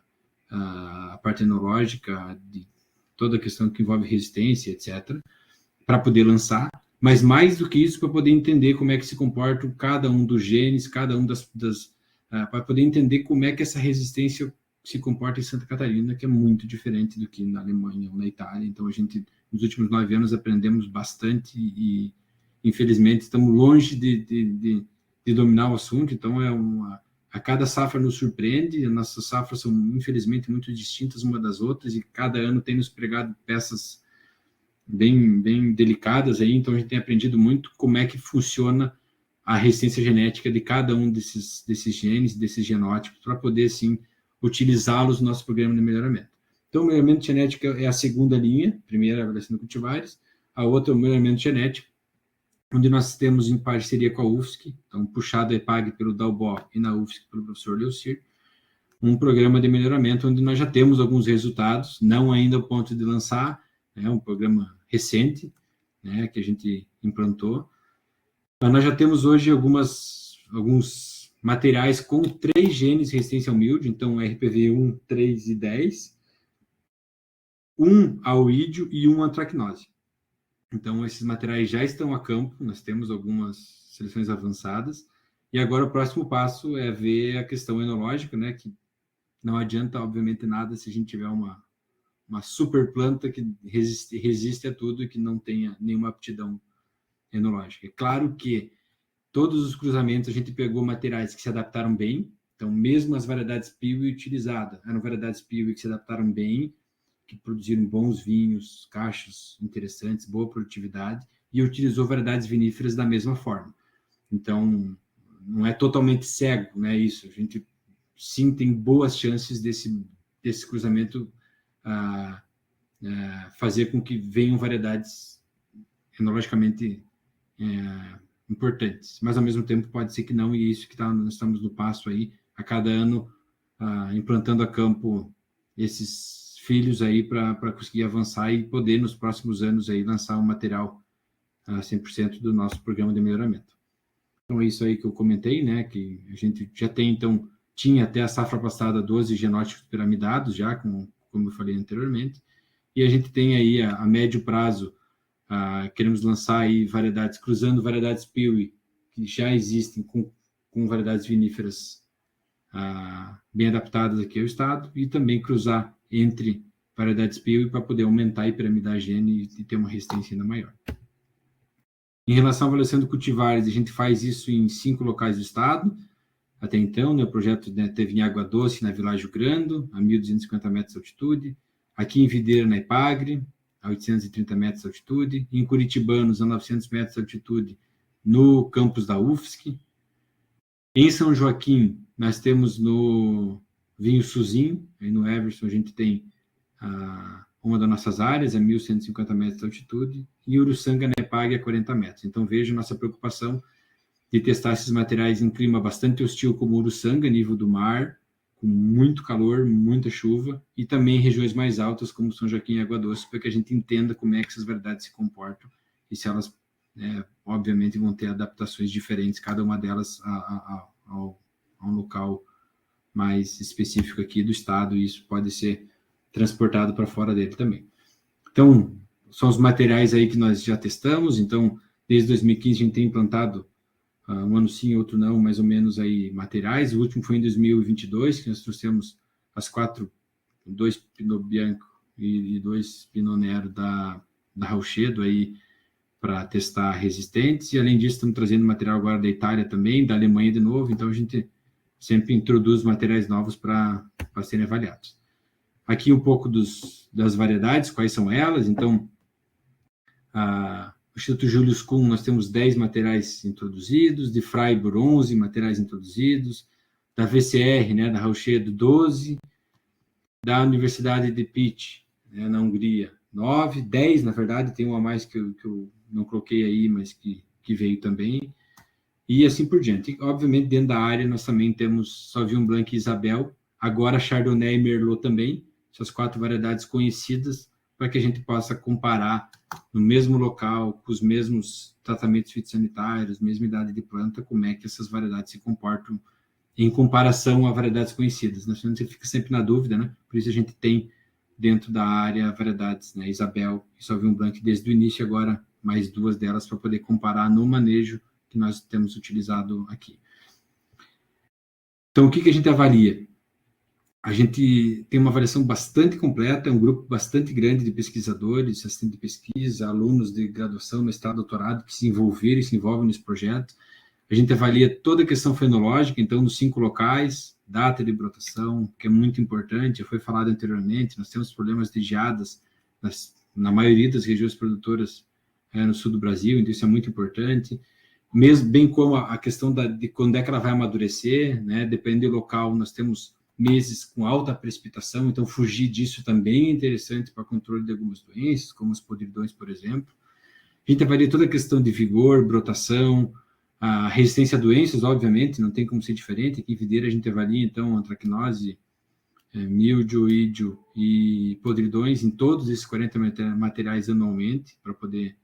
Speaker 2: a parte enológica, de toda a questão que envolve resistência, etc., para poder lançar, mas mais do que isso, para poder entender como é que se comporta cada um dos genes, cada um para poder entender como é que essa resistência se comporta em Santa Catarina, que é muito diferente do que na Alemanha ou na Itália. Então, a gente, nos últimos 9 anos, aprendemos bastante e, infelizmente, estamos longe de dominar o assunto. Então, a cada safra nos surpreende, as nossas safras são, infelizmente, muito distintas uma das outras, e cada ano tem nos pregado peças bem delicadas aí. Então, a gente tem aprendido muito como é que funciona a resistência genética de cada um desses genes, desses genótipos, para poder, sim, utilizá-los no nosso programa de melhoramento. Então, o melhoramento genético é a segunda linha, primeira é a avaliação de cultivares, a outra é o melhoramento genético, onde nós temos em parceria com a UFSC, então puxado a EPAG pelo Dalbó e na UFSC pelo professor Leucir, um programa de melhoramento onde nós já temos alguns resultados, não ainda ao ponto de lançar, é um programa recente, né, que a gente implantou, mas nós já temos hoje alguns materiais com 3 genes de resistência ao mildio, então RPV 1, 3 e 10, 1 ao ídio e 1 à antracnose. Então, esses materiais já estão a campo, nós temos algumas seleções avançadas, e agora o próximo passo é ver a questão enológica, né, que não adianta, obviamente, nada se a gente tiver uma super planta que resiste a tudo e que não tenha nenhuma aptidão enológica. É claro que todos os cruzamentos a gente pegou materiais que se adaptaram bem, então mesmo as variedades Piwi utilizadas eram variedades Piwi que se adaptaram bem, que produziram bons vinhos, cachos interessantes, boa produtividade, e utilizou variedades viníferas da mesma forma. Então, não é totalmente cego, né, isso. A gente, sim, tem boas chances desse cruzamento fazer com que venham variedades enologicamente importantes, mas ao mesmo tempo pode ser que não, e isso que nós estamos no passo aí, a cada ano implantando a campo esses filhos aí para conseguir avançar e poder, nos próximos anos, aí, lançar um material 100% do nosso programa de melhoramento. Então, é isso aí que eu comentei, né, que a gente já tem, então, tinha até a safra passada 12 genótipos piramidados, já, como eu falei anteriormente, e a gente tem aí, a médio prazo, queremos lançar aí variedades, cruzando variedades Piauí, que já existem com variedades viníferas bem adaptadas aqui ao estado, e também cruzar entre variedades Piauí para poder aumentar e piramidar a gene e ter uma resistência ainda maior. Em relação à avaliação de cultivares, a gente faz isso em 5 locais do estado. Até então, né, o projeto, né, teve em Água Doce, na Világio Grando, a 1.250 metros de altitude. Aqui em Videira, na Ipagre, a 830 metros de altitude. Em Curitibanos, a 900 metros de altitude, no campus da UFSC. Em São Joaquim, nós temos no Vinho Suzin, aí no Everson, a gente tem uma das nossas áreas, a 1.150 metros de altitude, e Uruçanga, na Ipagre, a 40 metros. Então, veja nossa preocupação de testar esses materiais em clima bastante hostil, como Uruçanga, nível do mar, com muito calor, muita chuva, e também regiões mais altas, como São Joaquim e Água Doce, para que a gente entenda como é que essas variedades se comportam, e se elas, obviamente, vão ter adaptações diferentes, cada uma delas a um local mais específico aqui do estado, e isso pode ser transportado para fora dele também. Então, são os materiais aí que nós já testamos. Então, desde 2015 a gente tem implantado, um ano sim, outro não, mais ou menos aí materiais. O último foi em 2022, que nós trouxemos as 2 Pinot Bianco e 2 Pinot Nero da Rauchedo aí para testar resistentes. E além disso, estamos trazendo material agora da Itália também, da Alemanha de novo. Então, a gente sempre introduz materiais novos para serem avaliados. Aqui um pouco das variedades, quais são elas. Então, o Instituto Julius Kuhn, nós temos 10 materiais introduzidos, de Freiburg 11 materiais introduzidos, da VCR, né, da Rauchedo 12, da Universidade de Pécs, né, na Hungria 9, 10 na verdade, tem uma a mais que eu não coloquei aí, mas que veio também, e assim por diante. E, obviamente, dentro da área nós também temos Sauvignon Blanc e Isabel, agora Chardonnay e Merlot também, essas 4 variedades conhecidas, para que a gente possa comparar no mesmo local, com os mesmos tratamentos fitossanitários, mesma idade de planta, como é que essas variedades se comportam em comparação a variedades conhecidas. Né? Você fica sempre na dúvida, né? Por isso a gente tem dentro da área variedades, né? Isabel e Sauvignon Blanc desde o início, agora mais 2 delas para poder comparar no manejo que nós temos utilizado aqui. Então, o que a gente avalia? A gente tem uma avaliação bastante completa, é um grupo bastante grande de pesquisadores, assistentes de pesquisa, alunos de graduação, mestrado, doutorado, que se envolveram e se envolvem nesse projeto. A gente avalia toda a questão fenológica, então, nos 5 locais, data de brotação, que é muito importante, já foi falado anteriormente, nós temos problemas de geadas na maioria das regiões produtoras no sul do Brasil, então isso é muito importante. Mesmo, bem como a questão de quando é que ela vai amadurecer, né? Dependendo do local, nós temos meses com alta precipitação, então fugir disso também é interessante para controle de algumas doenças, como os podridões, por exemplo. A gente avalia toda a questão de vigor, brotação, a resistência a doenças, obviamente, não tem como ser diferente. Aqui em videira a gente avalia, então, antracnose, míldio, ídio e podridões em todos esses 40 materiais anualmente, para poder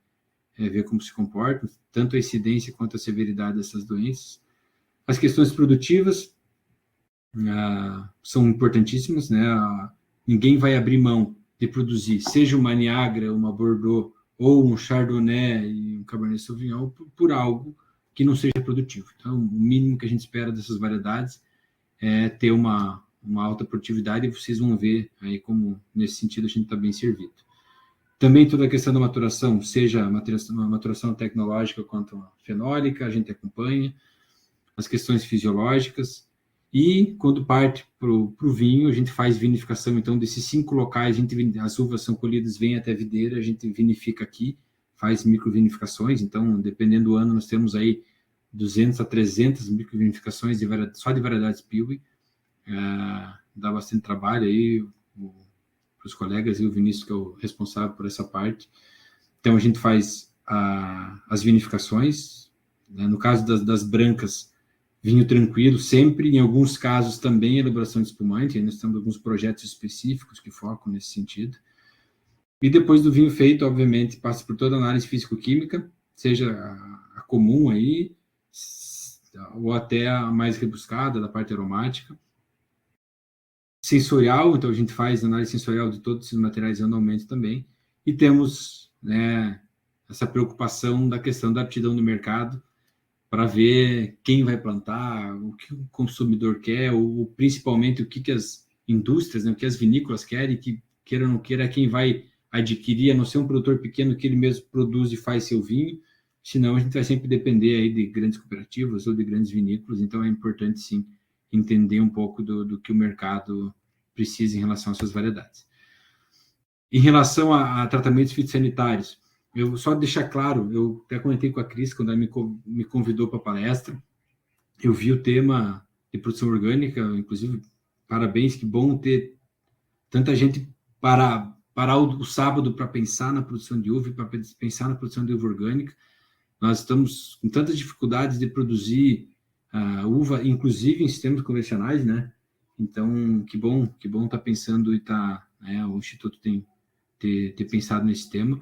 Speaker 2: ver como se comportam, tanto a incidência quanto a severidade dessas doenças. As questões produtivas, são importantíssimas, né? Ninguém vai abrir mão de produzir, seja uma Niagara, uma Bordeaux, ou um Chardonnay e um Cabernet Sauvignon, por algo que não seja produtivo. Então, o mínimo que a gente espera dessas variedades é ter uma alta produtividade, e vocês vão ver aí como, nesse sentido, a gente está bem servido. Também toda a questão da maturação, seja a maturação tecnológica quanto a fenólica, a gente acompanha, as questões fisiológicas. E quando parte para o vinho, a gente faz vinificação. Então, desses 5 locais, as uvas são colhidas, vêm até a videira, a gente vinifica aqui, faz microvinificações. Então, dependendo do ano, nós temos aí 200 a 300 microvinificações só de variedades Piauí. Dá bastante trabalho aí para os colegas, e o Vinícius, que é o responsável por essa parte. Então, a gente faz as vinificações. Né? No caso das brancas, vinho tranquilo, sempre, em alguns casos também elaboração de espumante, nós temos alguns projetos específicos que focam nesse sentido. E depois do vinho feito, obviamente, passa por toda a análise físico-química, seja a comum aí, ou até a mais rebuscada, da parte aromática. Sensorial, então a gente faz análise sensorial de todos esses materiais anualmente também. E temos, né, essa preocupação da questão da aptidão do mercado, para ver quem vai plantar, o que o consumidor quer, ou principalmente o que as indústrias, né, o que as vinícolas querem, que queira ou não queira, é quem vai adquirir, a não ser um produtor pequeno que ele mesmo produz e faz seu vinho, senão a gente vai sempre depender aí de grandes cooperativas ou de grandes vinícolas, então é importante, sim, entender um pouco do que o mercado precisa em relação às suas variedades. Em relação a tratamentos fitossanitários, eu só deixar claro, eu até comentei com a Cris, quando ela me convidou para a palestra, eu vi o tema de produção orgânica, inclusive, parabéns, que bom ter tanta gente parar o sábado para pensar na produção de uva, para pensar na produção de uva orgânica. Nós estamos com tantas dificuldades de produzir uva, inclusive em sistemas convencionais, né? Então, que bom estar pensando e o Instituto ter pensado nesse tema.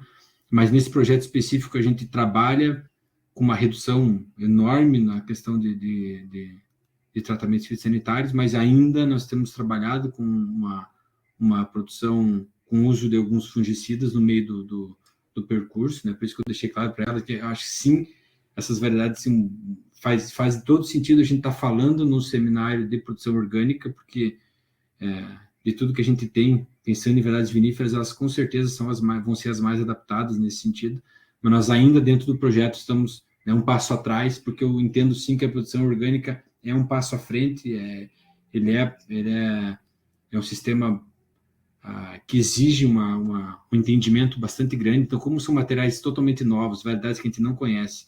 Speaker 2: Mas nesse projeto específico a gente trabalha com uma redução enorme na questão de tratamentos fitossanitários, mas ainda nós temos trabalhado com uma produção com uso de alguns fungicidas no meio do percurso, né? Por isso que eu deixei claro para ela que eu acho que sim, essas variedades sim, faz todo sentido a gente estar falando no seminário de produção orgânica, porque de tudo que a gente tem, pensando em variedades viníferas, elas com certeza vão ser as mais adaptadas nesse sentido, mas nós ainda dentro do projeto estamos um passo atrás, porque eu entendo sim que a produção orgânica é um passo à frente, ele é um sistema que exige um entendimento bastante grande, então como são materiais totalmente novos, variedades que a gente não conhece,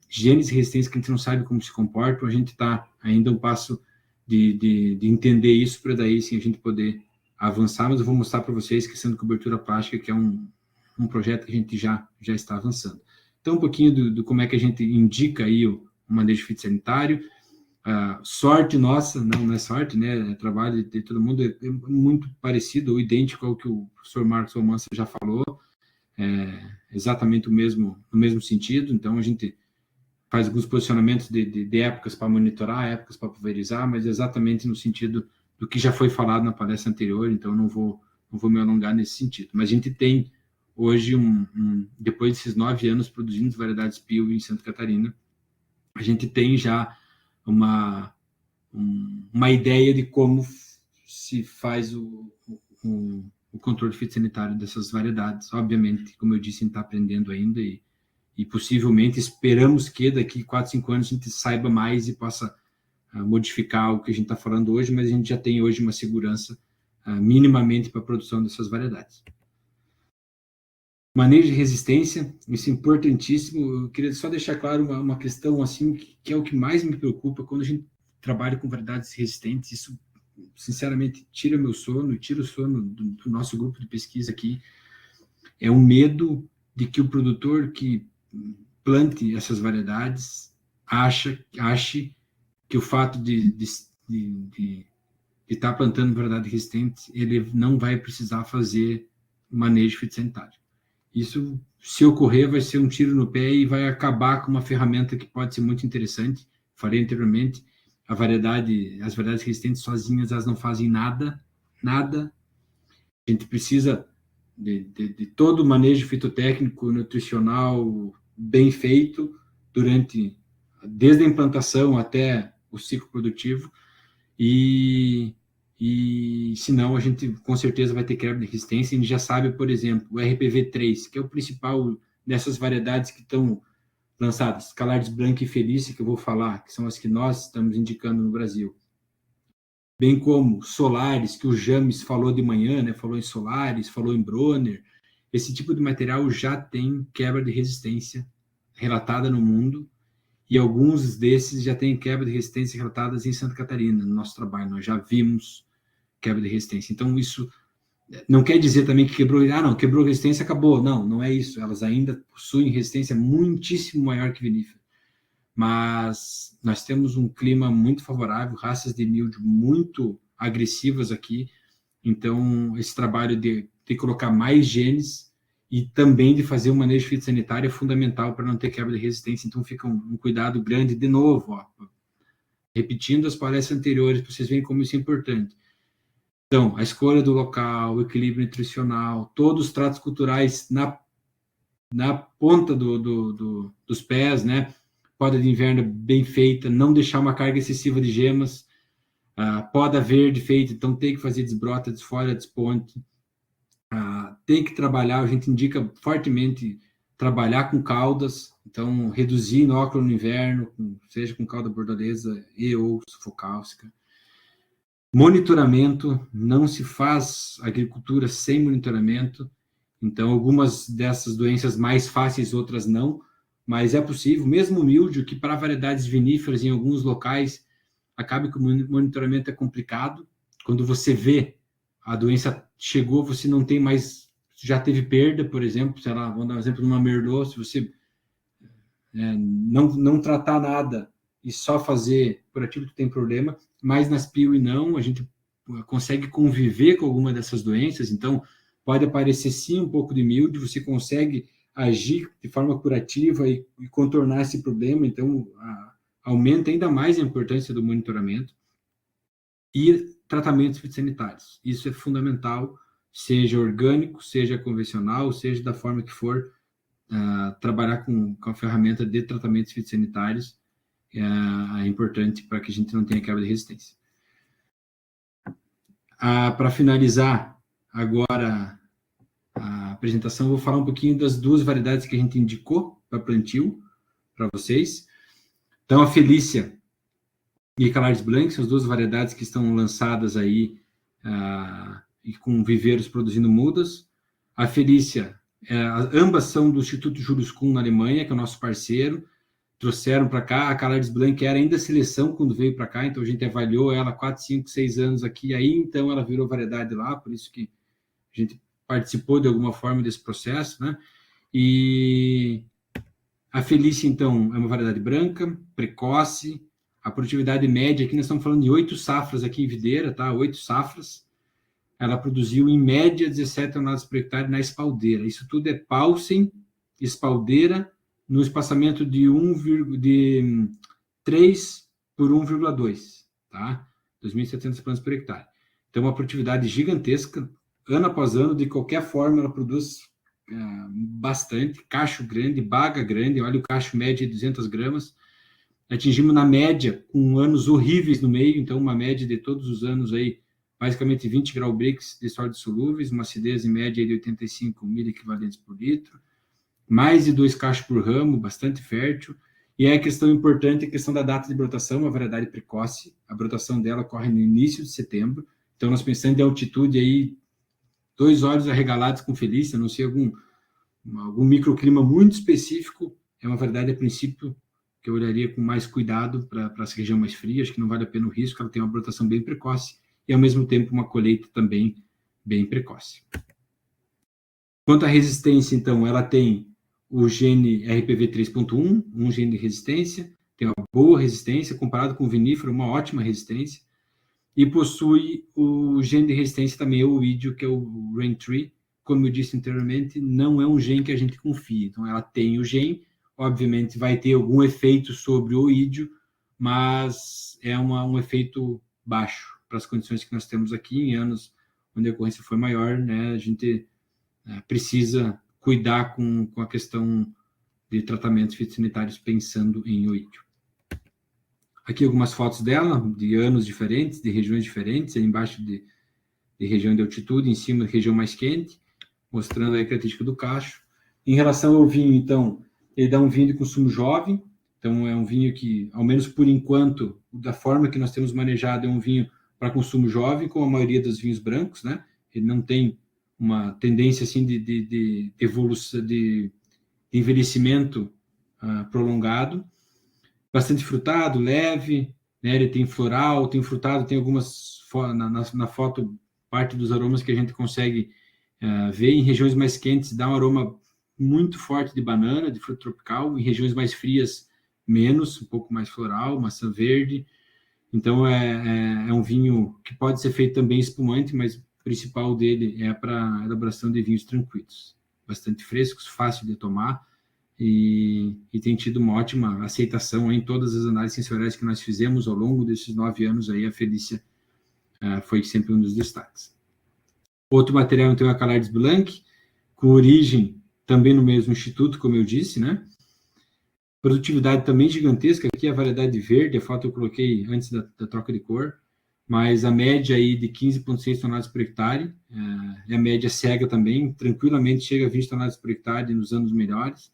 Speaker 2: genes resistentes que a gente não sabe como se comportam, a gente está ainda um passo de entender isso para daí sim a gente poder avançar, mas eu vou mostrar para vocês que sendo cobertura plástica, que é um projeto que a gente já está avançando. Então, um pouquinho do como é que a gente indica aí o manejo fitossanitário. Sorte nossa, não é sorte, né? É trabalho de todo mundo, é muito parecido ou idêntico ao que o professor Marcos Almanza já falou, exatamente no mesmo sentido. Então, a gente faz alguns posicionamentos de épocas para monitorar, épocas para pulverizar, mas exatamente no sentido do que já foi falado na palestra anterior, então não vou me alongar nesse sentido. Mas a gente tem hoje, depois desses 9 anos produzindo variedades PIL em Santa Catarina, a gente tem já uma ideia de como se faz o controle fitossanitário dessas variedades. Obviamente, como eu disse, a gente está aprendendo ainda e possivelmente esperamos que daqui 4, 5 anos a gente saiba mais e possa modificar o que a gente está falando hoje, mas a gente já tem hoje uma segurança minimamente para a produção dessas variedades. Manejo de resistência, isso é importantíssimo. Eu queria só deixar claro uma questão assim que é o que mais me preocupa quando a gente trabalha com variedades resistentes. Isso, sinceramente, tira meu sono, tira o sono do nosso grupo de pesquisa aqui. É um medo de que o produtor que plante essas variedades ache que o fato de estar plantando variedade resistente, ele não vai precisar fazer manejo fitossanitário. Isso, se ocorrer, vai ser um tiro no pé e vai acabar com uma ferramenta que pode ser muito interessante. Falei anteriormente, as variedades resistentes sozinhas, elas não fazem nada. A gente precisa de todo o manejo fitotécnico, nutricional, bem feito, desde a implantação até o ciclo produtivo, e senão a gente com certeza vai ter quebra de resistência. A gente já sabe, por exemplo, o RPV3, que é o principal dessas variedades que estão lançadas, Calardes Branca e Felícia, que eu vou falar, que são as que nós estamos indicando no Brasil, bem como Solares, que o James falou de manhã, né? Falou em Solares, falou em Bronner. Esse tipo de material já tem quebra de resistência relatada no mundo, e alguns desses já têm quebra de resistência relatadas em Santa Catarina, no nosso trabalho. Nós já vimos quebra de resistência. Então, isso não quer dizer também que quebrou resistência, acabou. Não é isso. Elas ainda possuem resistência muitíssimo maior que vinífera. mas nós temos um clima muito favorável, raças de milho muito agressivas aqui, então esse trabalho de colocar mais genes e também de fazer um manejo fitossanitário é fundamental para não ter quebra de resistência, então fica um cuidado grande de novo, ó, repetindo as palestras anteriores, para vocês verem como isso é importante. Então, a escolha do local, o equilíbrio nutricional, todos os tratos culturais na ponta dos pés, né? Poda de inverno bem feita, não deixar uma carga excessiva de gemas, poda verde feita, então tem que fazer desbrota, desfolha, desponte, tem que trabalhar, a gente indica fortemente trabalhar com caudas, então reduzir inóculo no inverno, seja com cauda bordaleza e ou sufocáustica. Monitoramento, não se faz agricultura sem monitoramento, então algumas dessas doenças mais fáceis, outras não, mas é possível, mesmo o míldio, que para variedades viníferas em alguns locais, acaba que o monitoramento é complicado, quando você vê a doença chegou, você não tem mais, já teve perda, por exemplo, sei lá, vamos dar um exemplo de uma Merlot, se você não tratar nada e só fazer curativo, tu tem problema, mas nas PIWI não, a gente consegue conviver com alguma dessas doenças, então pode aparecer sim um pouco de mildio, você consegue agir de forma curativa e contornar esse problema, então aumenta ainda mais a importância do monitoramento e tratamentos fitossanitários. Isso é fundamental, seja orgânico, seja convencional, seja da forma que for, trabalhar com a ferramenta de tratamentos fitossanitários é importante para que a gente não tenha quebra de resistência. Para finalizar agora a apresentação, vou falar um pouquinho das duas variedades que a gente indicou para plantio para vocês. Então, a Felícia e Calares Blanc são as duas variedades que estão lançadas aí e com viveiros produzindo mudas. A Felícia, ambas são do Instituto Julius Kuhn na Alemanha, que é o nosso parceiro, trouxeram para cá. A Calares Blanc era ainda seleção quando veio para cá, então a gente avaliou ela 4, 5, 6 anos aqui, aí então ela virou variedade lá, por isso que a gente participou de alguma forma desse processo, né? E a Felícia, então, é uma variedade branca, precoce, a produtividade média, aqui nós estamos falando de 8 safras aqui em videira, tá? 8 safras. Ela produziu, em média, 17 toneladas por hectare na espaldeira. Isso tudo é Paulsen, espaldeira, no espaçamento de 3 por 1,2, tá? 2.700 plantas por hectare. Então, uma produtividade gigantesca, ano após ano, de qualquer forma, ela produz bastante, cacho grande, baga grande, olha o cacho médio de 200 gramas, atingimos na média, com anos horríveis no meio, então uma média de todos os anos aí, basicamente 20 grau Brix de sólidos solúveis, uma acidez em média de 85 miliequivalentes por litro, mais de 2 cachos por ramo, bastante fértil, e aí a questão importante é a questão da data de brotação, uma variedade precoce, a brotação dela ocorre no início de setembro, então nós pensando em altitude aí, 2 olhos arregalados com Felícia, a não ser algum microclima muito específico, é uma variedade a princípio que eu olharia com mais cuidado para essa região mais fria, acho que não vale a pena o risco, ela tem uma brotação bem precoce e, ao mesmo tempo, uma colheita também bem precoce. Quanto à resistência, então, ela tem o gene RPV 3.1, um gene de resistência, tem uma boa resistência, comparado com o vinífero, uma ótima resistência, e possui o gene de resistência também, o oídio, que é o Rain3, como eu disse anteriormente, não é um gene que a gente confia, então ela tem o gene, obviamente vai ter algum efeito sobre o oídio, mas é um efeito baixo para as condições que nós temos aqui, em anos onde a ocorrência foi maior, né, a gente precisa cuidar com a questão de tratamentos fitossanitários pensando em oídio. Aqui algumas fotos dela, de anos diferentes, de regiões diferentes, aí embaixo de região de altitude, em cima de região mais quente, mostrando aí a característica do cacho. Em relação ao vinho, então, ele dá um vinho de consumo jovem, então é um vinho que, ao menos por enquanto, da forma que nós temos manejado, é um vinho para consumo jovem, como a maioria dos vinhos brancos, né? Ele não tem uma tendência assim de evolução, de envelhecimento prolongado, bastante frutado, leve, né? Ele tem floral, tem frutado, tem algumas, na foto, parte dos aromas que a gente consegue ver em regiões mais quentes, dá um aroma muito forte de banana, de fruta tropical, em regiões mais frias, menos, um pouco mais floral, maçã verde. Então, é um vinho que pode ser feito também espumante, mas o principal dele é para elaboração de vinhos tranquilos, bastante frescos, fácil de tomar, e tem tido uma ótima aceitação em todas as análises sensoriais que nós fizemos ao longo desses 9 anos. Aí a Felícia foi sempre um dos destaques. Outro material, então, é a Calardes Blanc, com origem também no mesmo instituto, como eu disse, né? Produtividade também gigantesca. Aqui a variedade verde, a foto eu coloquei antes da troca de cor, mas a média aí de 15,6 toneladas por hectare, é a média cega também, tranquilamente chega a 20 toneladas por hectare nos anos melhores.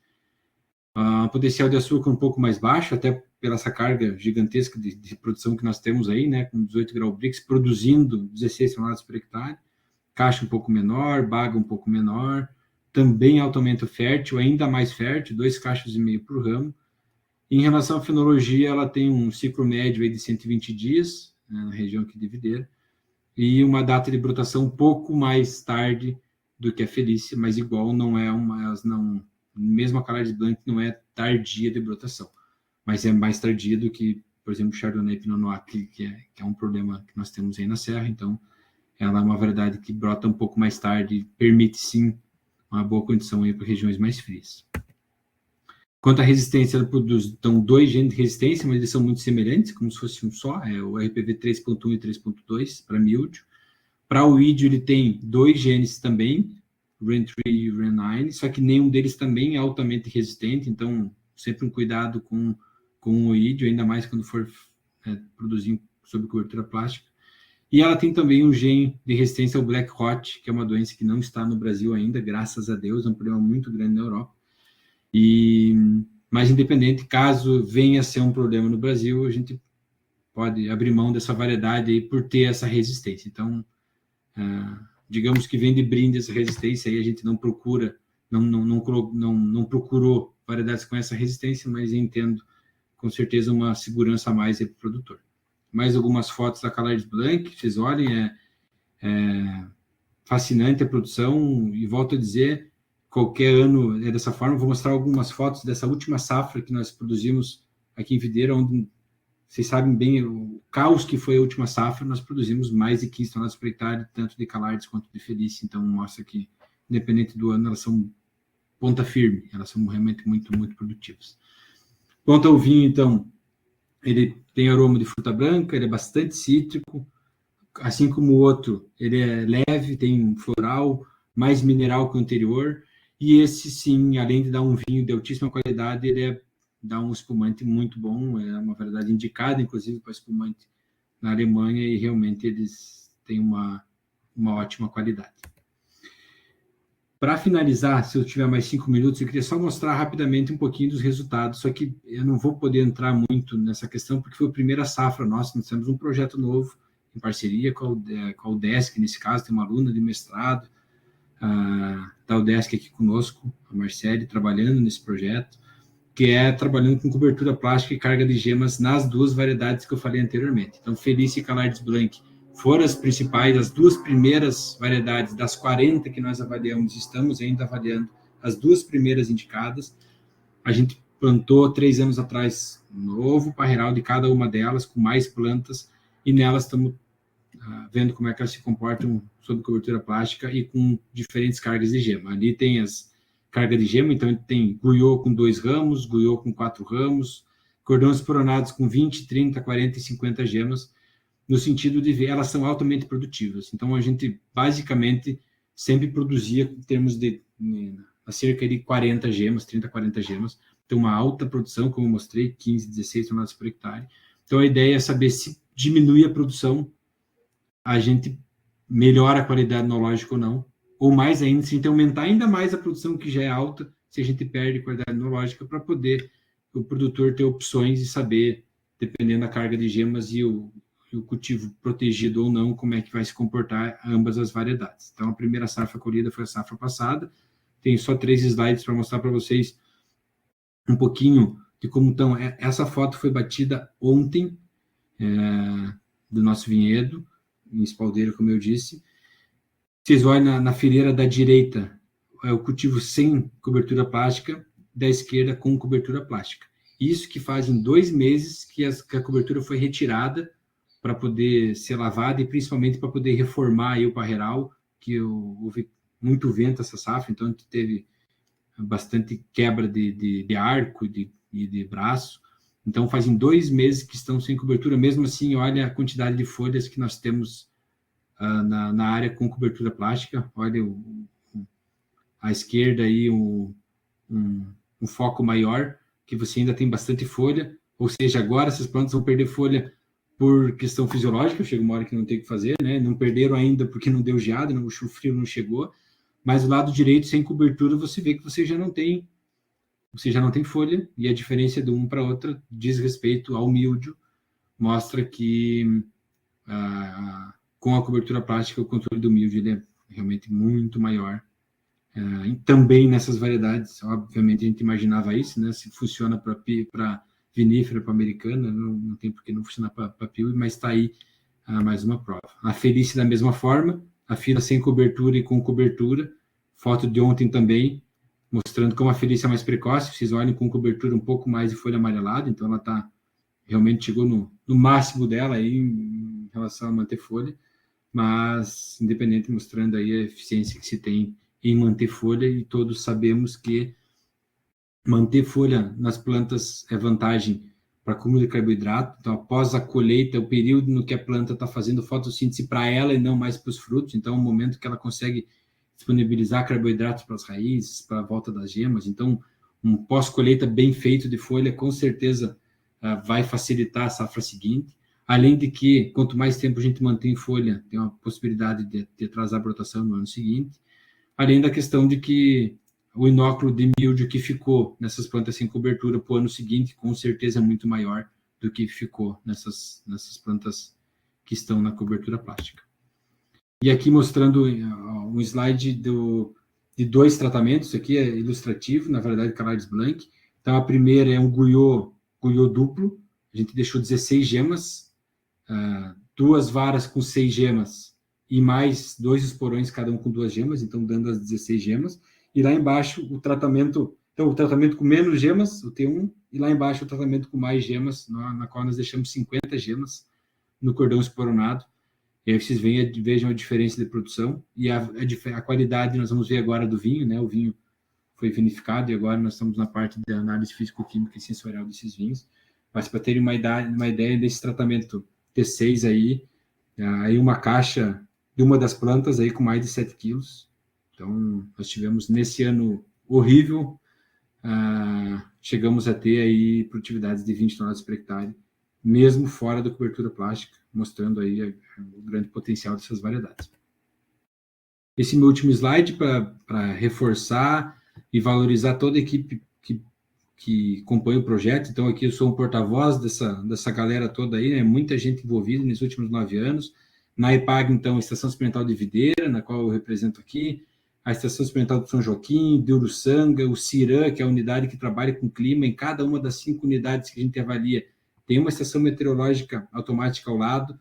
Speaker 2: O potencial de açúcar um pouco mais baixo, até pela essa carga gigantesca de produção que nós temos aí, né, com 18 grau Brix, produzindo 16 toneladas por hectare, caixa um pouco menor, baga um pouco menor, também altamente fértil, ainda mais fértil, 2,5 caixas por ramo. Em relação à fenologia, ela tem um ciclo médio aí de 120 dias, né, na região aqui de Videira, e uma data de brotação um pouco mais tarde do que a Felícia, mas igual não é elas não, mesmo a Calardes Blanc não é tardia de brotação, mas é mais tardia do que, por exemplo, Chardonnay e Pinot Noir, que é um problema que nós temos aí na Serra. Então ela é uma variedade que brota um pouco mais tarde, permite sim uma boa condição aí para regiões mais frias. Quanto à resistência, ela produz então 2 genes de resistência, mas eles são muito semelhantes, como se fosse um só, é o RPV 3.1 e 3.2 para míldio. Para o ídio, ele tem 2 genes também, REN3 e REN9, só que nenhum deles também é altamente resistente, então sempre um cuidado com o ídio, ainda mais quando for produzir sob cobertura plástica. E ela tem também um gene de resistência ao Black Rot, que é uma doença que não está no Brasil ainda, graças a Deus, é um problema muito grande na Europa. Mas independente, caso venha a ser um problema no Brasil, a gente pode abrir mão dessa variedade aí por ter essa resistência. Então, digamos que vem de brinde essa resistência, aí a gente não procura, não procurou variedades com essa resistência, mas entendo com certeza uma segurança a mais para o produtor. Mais algumas fotos da Calardes Blanc, vocês olhem, é fascinante a produção, e volto a dizer, qualquer ano é dessa forma. Vou mostrar algumas fotos dessa última safra que nós produzimos aqui em Videira, onde vocês sabem bem o caos que foi a última safra. Nós produzimos mais de 15 toneladas por hectare, tanto de Calardes quanto de Felícia. Então mostra que, independente do ano, elas são ponta firme, elas são realmente muito, muito produtivas. Quanto ao vinho, então, ele tem aroma de fruta branca, ele é bastante cítrico, assim como o outro, ele é leve, tem um floral, mais mineral que o anterior, e esse sim, além de dar um vinho de altíssima qualidade, ele dá um espumante muito bom, é uma variedade indicada, inclusive, para espumante na Alemanha, e realmente eles têm uma ótima qualidade. Para finalizar, se eu tiver mais 5 minutos, eu queria só mostrar rapidamente um pouquinho dos resultados, só que eu não vou poder entrar muito nessa questão, porque foi a primeira safra nossa. Nós temos um projeto novo, em parceria com a UDESC, nesse caso, tem uma aluna de mestrado da UDESC aqui conosco, a Marcele, trabalhando nesse projeto, que é trabalhando com cobertura plástica e carga de gemas nas 2 variedades que eu falei anteriormente. Então, Felícia e Calardes Blanc foram as principais, as 2 primeiras variedades das 40 que nós avaliamos, estamos ainda avaliando as 2 primeiras indicadas. A gente plantou 3 anos atrás um novo parreiral de cada uma delas, com mais plantas, e nelas estamos vendo como é que elas se comportam sob cobertura plástica e com diferentes cargas de gema. Ali tem as cargas de gema, então tem guiô com 2 ramos, guiô com 4 ramos, cordões esporonados com 20, 30, 40 e 50 gemas, no sentido de ver, elas são altamente produtivas. Então, a gente, basicamente, sempre produzia, em termos de cerca de 40 gemas, 30, 40 gemas. Então, uma alta produção, como eu mostrei, 15, 16 toneladas por hectare. Então, a ideia é saber se diminui a produção, a gente melhora a qualidade enológica ou não, ou mais ainda, se a gente aumentar ainda mais a produção, que já é alta, se a gente perde qualidade enológica, para poder o produtor ter opções e saber, dependendo da carga de gemas e o cultivo protegido ou não, como é que vai se comportar ambas as variedades. Então, a primeira safra colhida foi a safra passada. Tem só 3 slides para mostrar para vocês um pouquinho de como estão. Essa foto foi batida ontem, do nosso vinhedo, em espaldeira, como eu disse. Vocês olham na fileira da direita, é o cultivo sem cobertura plástica, da esquerda com cobertura plástica. Isso que faz em 2 meses que a cobertura foi retirada para poder ser lavada e principalmente para poder reformar aí o parreiral, que houve muito vento essa safra, então a gente teve bastante quebra de arco e de braço. Então fazem 2 meses que estão sem cobertura. Mesmo assim, olha a quantidade de folhas que nós temos na área com cobertura plástica. Olha à esquerda aí um foco maior, que você ainda tem bastante folha, ou seja, agora essas plantas vão perder folha por questão fisiológica, chega uma hora que não tem o que fazer, né? Não perderam ainda porque não deu geada, o frio não chegou, mas o lado direito, sem cobertura, você vê que você já não tem folha, e a diferença de uma para outra diz respeito ao míldio, mostra que com a cobertura plástica o controle do míldio ele é realmente muito maior. Também nessas variedades, obviamente a gente imaginava isso, né? Se funciona para vinífera, para americana, não tem por que não funcionar para pio, mas está aí mais uma prova. A Felice da mesma forma, a fila sem cobertura e com cobertura, foto de ontem também, mostrando como a Felice é mais precoce, vocês olhem com cobertura um pouco mais de folha amarelada, então ela realmente chegou no máximo dela aí em relação a manter folha, mas independente, mostrando aí a eficiência que se tem em manter folha, e todos sabemos que manter folha nas plantas é vantagem para acúmulo de carboidrato. Então, após a colheita, é o período no que a planta está fazendo fotossíntese para ela e não mais para os frutos. Então, é o momento que ela consegue disponibilizar carboidratos para as raízes, para a volta das gemas. Então, um pós-colheita bem feito de folha, com certeza, vai facilitar a safra seguinte. Além de que, quanto mais tempo a gente mantém folha, tem uma possibilidade de atrasar a brotação no ano seguinte. Além da questão de que o inóculo de míldio que ficou nessas plantas sem cobertura para o ano seguinte, com certeza é muito maior do que ficou nessas plantas que estão na cobertura plástica. E aqui mostrando um slide de 2 tratamentos, isso aqui é ilustrativo, na verdade, Calares Blanc. Então, a primeira é um guiô duplo, a gente deixou 16 gemas, 2 varas com 6 gemas, e mais 2 esporões, cada um com 2 gemas, então dando as 16 gemas. E lá embaixo o tratamento com menos gemas, o T1, e lá embaixo o tratamento com mais gemas, na qual nós deixamos 50 gemas no cordão esporonado. E aí vocês vejam a diferença de produção e a qualidade. Nós vamos ver agora do vinho, né? O vinho foi vinificado e agora nós estamos na parte da análise físico-química e sensorial desses vinhos. Mas para terem uma ideia desse tratamento T6 aí uma caixa de uma das plantas aí com mais de 7 quilos. Então, nós tivemos nesse ano horrível, chegamos a ter aí produtividades de 20 toneladas por hectare, mesmo fora da cobertura plástica, mostrando aí o grande potencial dessas variedades. Esse meu último slide para reforçar e valorizar toda a equipe que compõe o projeto. Então, aqui eu sou um porta-voz dessa galera toda aí, né? Muita gente envolvida nos últimos 9 anos. Na EPAG, então, a Estação Experimental de Videira, na qual eu represento aqui, a Estação Experimental de São Joaquim, de Uruçanga, o CIRAM, que é a unidade que trabalha com clima. Em cada uma das 5 unidades que a gente avalia, tem uma estação meteorológica automática ao lado,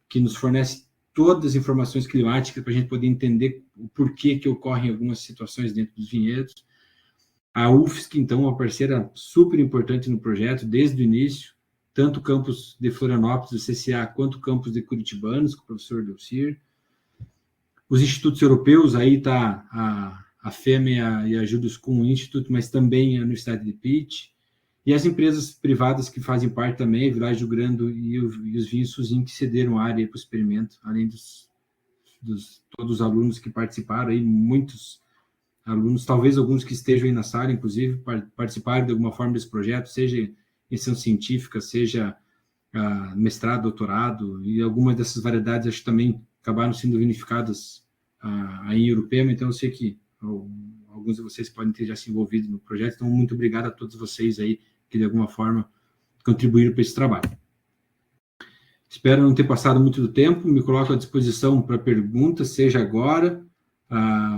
Speaker 2: que nos fornece todas as informações climáticas para a gente poder entender o porquê que ocorrem algumas situações dentro dos vinhedos. A UFSC, então, uma parceira super importante no projeto, desde o início, tanto o campus de Florianópolis, do CCA, quanto o campus de Curitibanos, com o professor Delcir. Os institutos europeus, aí está a FEMA e a Juduscum Institute, mas também a Universidade de Pitt. E as empresas privadas que fazem parte também, Village do Grande e os vinhos Suzin, que cederam área para o experimento, além todos os alunos que participaram, aí, muitos alunos, talvez alguns que estejam aí na sala, inclusive, participaram de alguma forma desse projeto, seja em extensão científica, seja mestrado, doutorado, e algumas dessas variedades acho que também acabaram sendo vinificadas aí em Urupema, então eu sei que alguns de vocês podem ter já se envolvido no projeto, então muito obrigado a todos vocês aí que de alguma forma contribuíram para esse trabalho. Espero não ter passado muito do tempo, me coloco à disposição para perguntas, seja agora,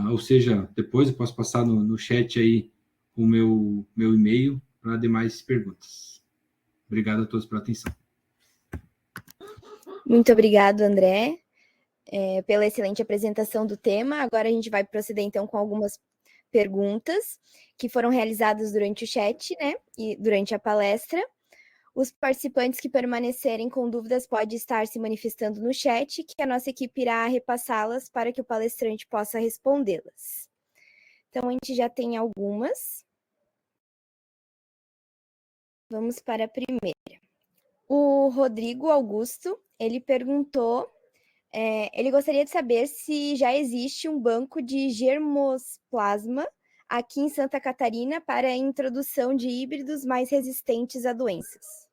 Speaker 2: ou seja, depois eu posso passar no chat aí o meu e-mail para demais perguntas. Obrigado a todos pela atenção.
Speaker 3: Muito obrigado, André, pela excelente apresentação do tema. Agora a gente vai proceder, então, com algumas perguntas que foram realizadas durante o chat, né, e durante a palestra. Os participantes que permanecerem com dúvidas podem estar se manifestando no chat, que a nossa equipe irá repassá-las para que o palestrante possa respondê-las. Então, a gente já tem algumas. Vamos para a primeira. O Rodrigo Augusto, ele perguntou, ele gostaria de saber se já existe um banco de germoplasma aqui em Santa Catarina para a introdução de híbridos mais resistentes a doenças.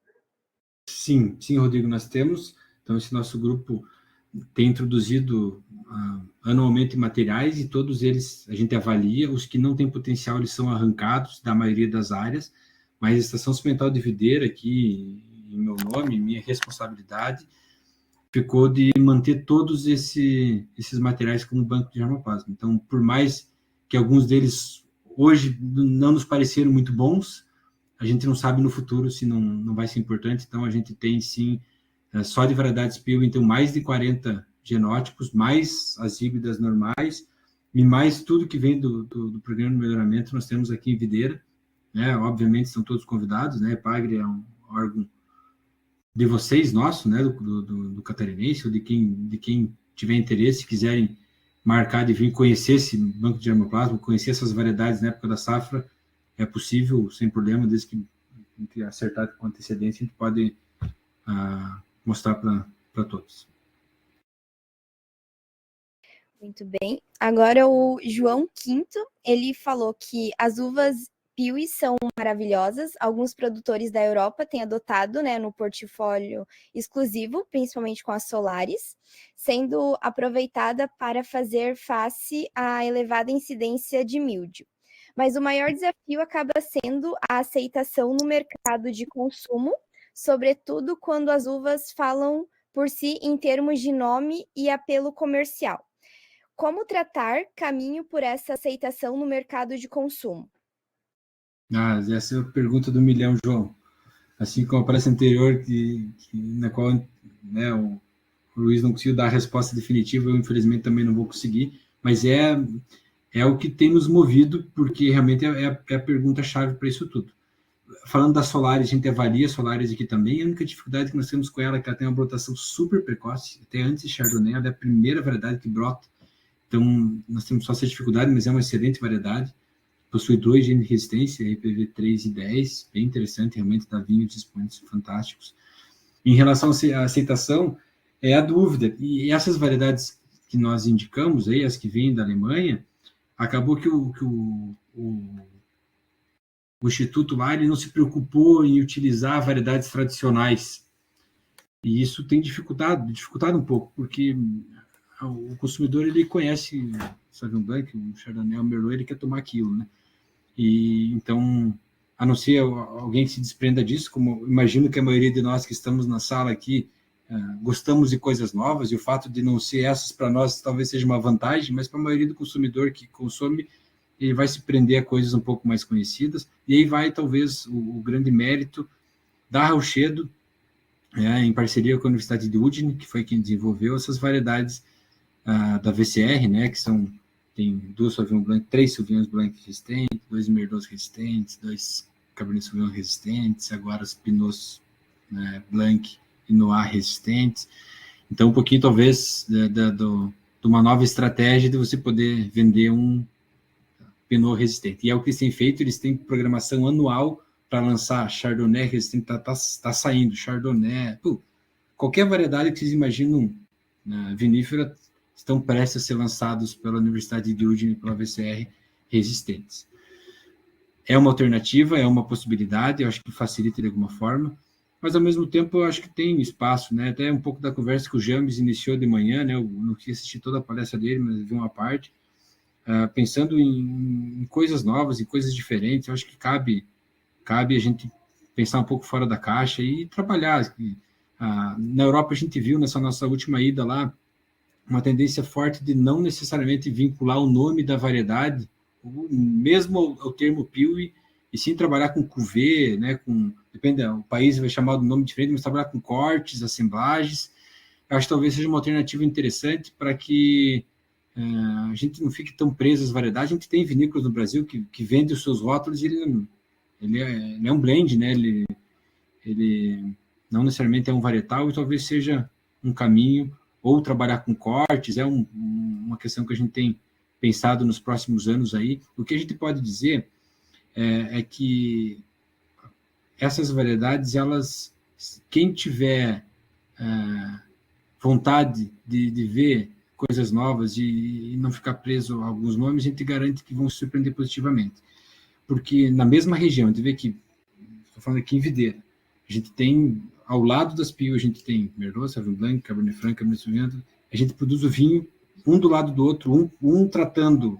Speaker 2: Sim, Rodrigo, nós temos. Então, esse nosso grupo tem introduzido anualmente materiais e todos eles a gente avalia. Os que não têm potencial, eles são arrancados da maioria das áreas, mas a Estação Experimental de Videira, aqui em meu nome, minha responsabilidade, ficou de manter todos esses materiais como banco de germoplasma. Então, por mais que alguns deles hoje não nos pareceram muito bons, a gente não sabe no futuro se não vai ser importante. Então, a gente tem, sim, só de variedades PIL, então, mais de 40 genótipos, mais as híbridas normais, e mais tudo que vem do programa de melhoramento, nós temos aqui em Videira, né? Obviamente, estão todos convidados, né? Epagre é um órgão de vocês, nosso, né? Do catarinense, ou de quem tiver interesse, quiserem marcar de vir conhecer esse banco de germoplasma, conhecer essas variedades na época da safra, é possível, sem problema, desde que a gente acertar com antecedência, a gente pode mostrar para todos.
Speaker 3: Muito bem. Agora o João Quinto, ele falou que as uvas Piuí são maravilhosas. Alguns produtores da Europa têm adotado, né, no portfólio exclusivo, principalmente com as Solares, sendo aproveitada para fazer face à elevada incidência de míldio. Mas o maior desafio acaba sendo a aceitação no mercado de consumo, sobretudo quando as uvas falam por si em termos de nome e apelo comercial. Como tratar caminho por essa aceitação no mercado de consumo?
Speaker 2: Essa é a pergunta do milhão, João. Assim como a palestra anterior, na qual, né, o Luiz não conseguiu dar a resposta definitiva, eu infelizmente também não vou conseguir, mas é o que tem nos movido, porque realmente é a pergunta-chave para isso tudo. Falando da Solaris, a gente avalia a Solaris aqui também, a única dificuldade que nós temos com ela é que ela tem uma brotação super precoce, até antes de Chardonnay, ela é a primeira variedade que brota, então nós temos só essa dificuldade, mas é uma excelente variedade, possui 2 genes de resistência, IPv 3 e 10, bem interessante, realmente dá vinhos expoentes fantásticos. Em relação à aceitação, é a dúvida, e essas variedades que nós indicamos, aí, as que vêm da Alemanha, acabou que o Instituto lá ele não se preocupou em utilizar variedades tradicionais, e isso tem dificultado um pouco, porque o consumidor ele conhece o Sauvignon Blanc, o Chardonnay, o Merlot, ele quer tomar aquilo, né? E então, a não ser alguém que se desprenda disso, como imagino que a maioria de nós que estamos na sala aqui gostamos de coisas novas, e o fato de não ser essas para nós talvez seja uma vantagem, mas para a maioria do consumidor que consome, ele vai se prender a coisas um pouco mais conhecidas, e aí vai talvez o grande mérito da Rauchedo, em parceria com a Universidade de Udine, que foi quem desenvolveu essas variedades da VCR, né, que tem 2 Sauvignon Blanc, 3 Sauvignon Blanc resistentes, 2 Merlots resistentes, 2 Cabernet Sauvignon resistentes, agora os Pinots, né, Blanc e Noir resistentes. Então, um pouquinho, talvez, de uma nova estratégia de você poder vender um Pinot resistente. E é o que eles têm feito, eles têm programação anual para lançar Chardonnay resistente, tá saindo, Chardonnay, qualquer variedade que vocês imaginam vinífera, estão prestes a ser lançados pela Universidade de Udine e pela VCR resistentes. É uma alternativa, é uma possibilidade, eu acho que facilita de alguma forma, mas ao mesmo tempo eu acho que tem espaço, né? Até um pouco da conversa que o James iniciou de manhã, né? Eu não quis assistir toda a palestra dele, mas vi uma parte, pensando em coisas novas e coisas diferentes. Eu acho que cabe a gente pensar um pouco fora da caixa e trabalhar. Na Europa a gente viu nessa nossa última ida lá uma tendência forte de não necessariamente vincular o nome da variedade, mesmo ao termo Piuí, e sim trabalhar com cuvée, né, depende, o país vai chamar de nome diferente, mas trabalhar com cortes, assemblagens. Eu acho que talvez seja uma alternativa interessante para que a gente não fique tão preso às variedades. A gente tem vinícolas no Brasil que vende os seus rótulos e ele é um blend, né? Ele não necessariamente é um varietal e talvez seja um caminho, ou trabalhar com cortes, uma questão que a gente tem pensado nos próximos anos aí. O que a gente pode dizer é que essas variedades, quem tiver vontade de ver coisas novas e não ficar preso a alguns nomes, a gente garante que vão se surpreender positivamente. Porque na mesma região, a gente vê que, estou falando aqui em Videira, a gente tem, ao lado das Pio, a gente tem Merlot, Sauvignon Blanc, Cabernet Franc, Cabernet Sauvignon, a gente produz o vinho um do lado do outro, um tratando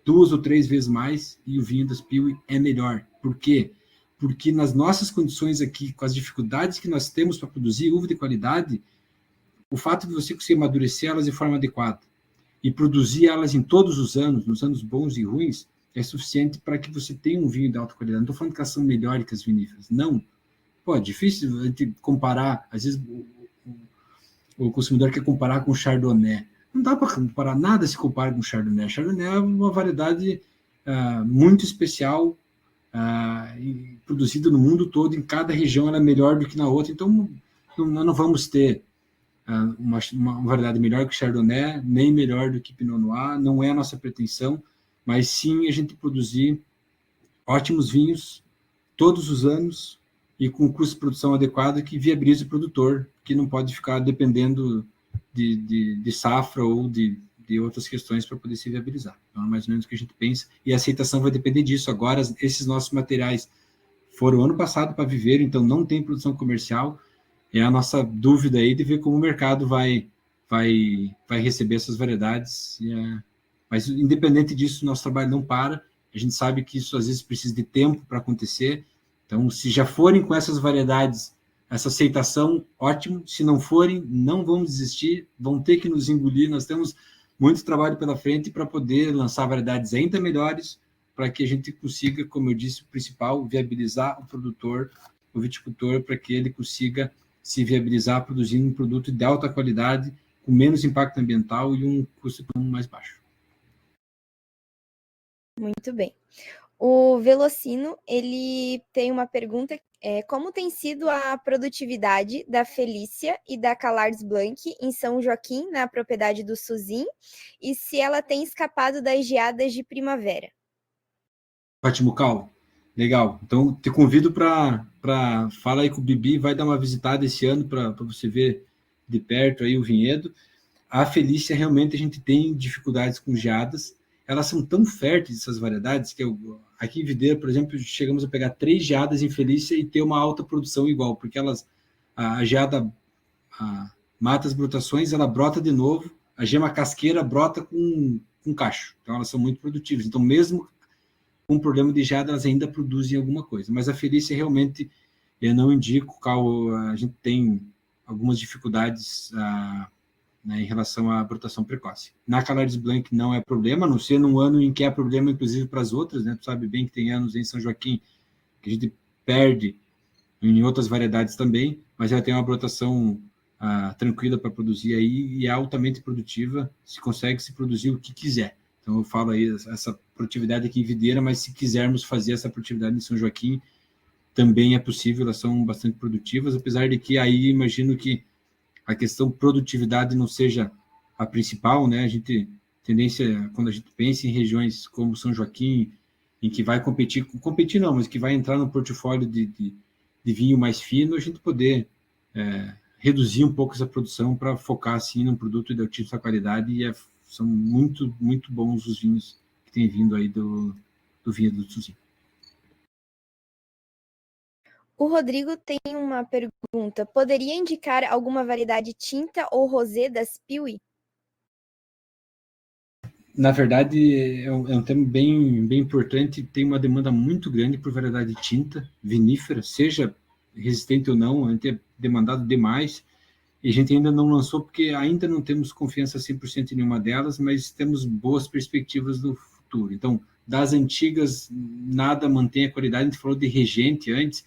Speaker 2: 2 ou 3 vezes mais, e o vinho das Pio é melhor. Por quê? Porque nas nossas condições aqui, com as dificuldades que nós temos para produzir uva de qualidade, o fato de você conseguir amadurecer elas de forma adequada e produzir elas em todos os anos, nos anos bons e ruins, é suficiente para que você tenha um vinho de alta qualidade. Não estou falando que elas são melhores que as viníferas, não. Pô, é difícil a gente comparar, às vezes o consumidor quer comparar com o Chardonnay. Não dá para comparar, nada se compara com o Chardonnay. Chardonnay é uma variedade muito especial, produzida no mundo todo, em cada região ela é melhor do que na outra, então nós não vamos ter uma variedade melhor que o Chardonnay, nem melhor do que Pinot Noir, não é a nossa pretensão, mas sim a gente produzir ótimos vinhos todos os anos e com custo de produção adequado que viabilize o produtor, que não pode ficar dependendo de safra ou de outras questões para poder se viabilizar. Então, é mais ou menos o que a gente pensa, e a aceitação vai depender disso. Agora, esses nossos materiais foram ano passado para viver, então não tem produção comercial, é a nossa dúvida aí de ver como o mercado vai receber essas variedades, mas independente disso, nosso trabalho não para, a gente sabe que isso às vezes precisa de tempo para acontecer, então se já forem com essas variedades, essa aceitação, ótimo, se não forem, não vamos desistir, vão ter que nos engolir, nós temos muito trabalho pela frente para poder lançar variedades ainda melhores, para que a gente consiga, como eu disse, o principal, viabilizar o produtor, o viticultor, para que ele consiga se viabilizar produzindo um produto de alta qualidade, com menos impacto ambiental e um custo mais baixo.
Speaker 3: Muito bem. O Velocino, ele tem uma pergunta, como tem sido a produtividade da Felícia e da Calars Blanc em São Joaquim, na propriedade do Suzin, e se ela tem escapado das geadas de primavera?
Speaker 2: Ótimo, Cal. Legal. Então, te convido para falar aí com o Bibi, vai dar uma visitada esse ano para você ver de perto aí o vinhedo. A Felícia, realmente, a gente tem dificuldades com geadas. Elas são tão férteis, essas variedades, que aqui em Videira, por exemplo, chegamos a pegar 3 geadas em Felícia e ter uma alta produção igual, porque a geada mata as brotações, ela brota de novo, a gema casqueira brota com cacho. Então, elas são muito produtivas. Então, mesmo com um problema de geada, elas ainda produzem alguma coisa. Mas a Felícia, realmente, eu não indico, Cal, a gente tem algumas dificuldades em relação à brotação precoce. Na Calars Blanc não é problema, a não ser num ano em que é problema, inclusive, para as outras, né? Tu sabe bem que tem anos em São Joaquim que a gente perde em outras variedades também, mas ela tem uma brotação tranquila para produzir aí e é altamente produtiva, se consegue se produzir o que quiser. Então, eu falo aí essa produtividade aqui em Videira, mas se quisermos fazer essa produtividade em São Joaquim, também é possível, elas são bastante produtivas, apesar de que aí imagino que a questão produtividade não seja a principal, né? A gente, tendência, quando a gente pensa em regiões como São Joaquim, em que vai competir não, mas que vai entrar no portfólio de vinho mais fino, a gente poder reduzir um pouco essa produção para focar, assim, num produto de altíssima qualidade, e são muito, muito bons os vinhos que têm vindo aí do vinhedo do Suzin.
Speaker 3: O Rodrigo tem uma pergunta. Poderia indicar alguma variedade tinta ou rosé das Piuí?
Speaker 2: Na verdade, é um tema bem, bem importante. Tem uma demanda muito grande por variedade tinta, vinífera, seja resistente ou não, a gente é demandado demais. E a gente ainda não lançou porque ainda não temos confiança 100% em nenhuma delas, mas temos boas perspectivas do futuro. Então, das antigas, nada mantém a qualidade. A gente falou de Regente antes.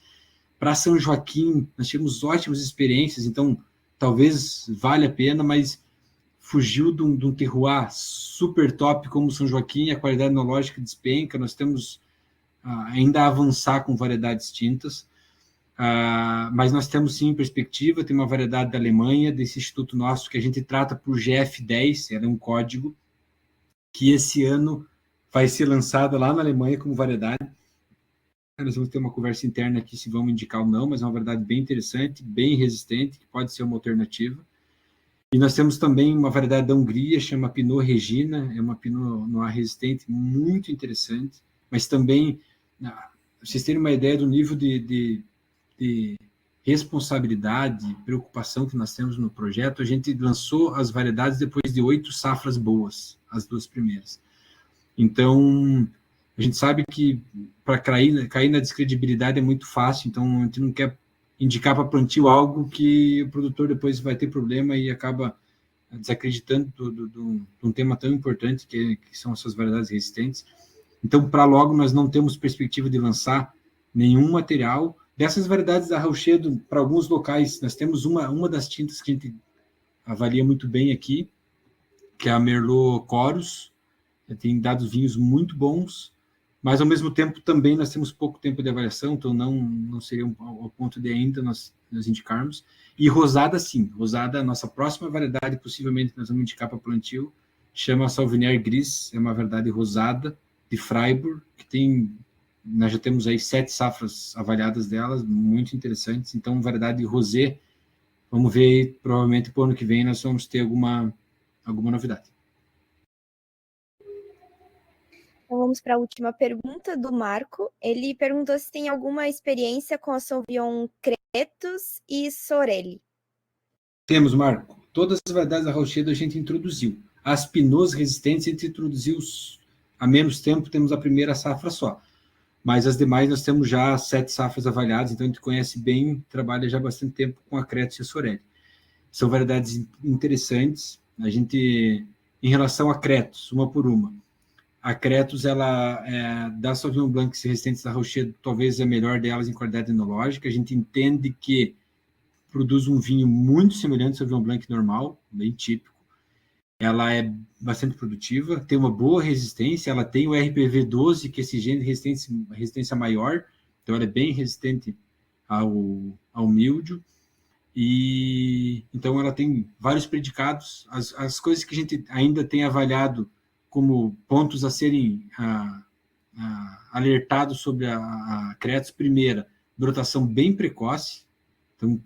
Speaker 2: Para São Joaquim, nós tivemos ótimas experiências, então talvez valha a pena, mas fugiu de um terroir super top como São Joaquim, a qualidade enológica despenca, nós temos ainda a avançar com variedades tintas, mas nós temos sim perspectiva, tem uma variedade da Alemanha, desse instituto nosso, que a gente trata por GF10, ela é um código, que esse ano vai ser lançado lá na Alemanha como variedade. Nós vamos ter uma conversa interna aqui se vamos indicar ou não, mas é uma variedade bem interessante, bem resistente, que pode ser uma alternativa. E nós temos também uma variedade da Hungria, chama Pinot Regina, é uma Pinot Noir resistente, muito interessante, mas também, vocês terem uma ideia do nível de responsabilidade, preocupação que nós temos no projeto, a gente lançou as variedades depois de 8 safras boas, as 2 primeiras. Então, a gente sabe que para cair na descredibilidade é muito fácil, então a gente não quer indicar para plantio algo que o produtor depois vai ter problema e acaba desacreditando de um tema tão importante que são essas variedades resistentes. Então, para logo, nós não temos perspectiva de lançar nenhum material. Dessas variedades da Rauchedo, para alguns locais, nós temos uma das tintas que a gente avalia muito bem aqui, que é a Merlot Chorus, tem dado vinhos muito bons, mas ao mesmo tempo também nós temos pouco tempo de avaliação, então não seria ao ponto de ainda nós indicarmos. E rosada, sim, rosada, a nossa próxima variedade, possivelmente nós vamos indicar para plantio, chama Sauvignon Gris, é uma variedade rosada de Freiburg, que nós já temos aí 7 safras avaliadas delas, muito interessantes, então variedade rosé, vamos ver aí, provavelmente para o ano que vem nós vamos ter alguma novidade.
Speaker 3: Então vamos para a última pergunta do Marco. Ele perguntou se tem alguma experiência com a Sauvignon Cretos e Sorelli.
Speaker 2: Temos, Marco. Todas as variedades da Rauchedo a gente introduziu. As Pinots resistentes a gente introduziu há menos tempo, temos a primeira safra só. Mas as demais nós temos já 7 safras avaliadas, então a gente conhece bem, trabalha já há bastante tempo com a Cretos e a Sorelli. São variedades interessantes. A gente, em relação a Cretos, uma por uma, a Cretos, ela da Sauvignon Blanc resistentes da Rauchedo, talvez é a melhor delas em qualidade enológica. A gente entende que produz um vinho muito semelhante ao Sauvignon Blanc normal, bem típico. Ela é bastante produtiva, tem uma boa resistência, ela tem o RPV 12, que é esse gene de resistência maior, então ela é bem resistente ao míldio, e então ela tem vários predicados. As coisas que a gente ainda tem avaliado como pontos a serem alertados sobre a Cretos, primeira, brotação bem precoce, então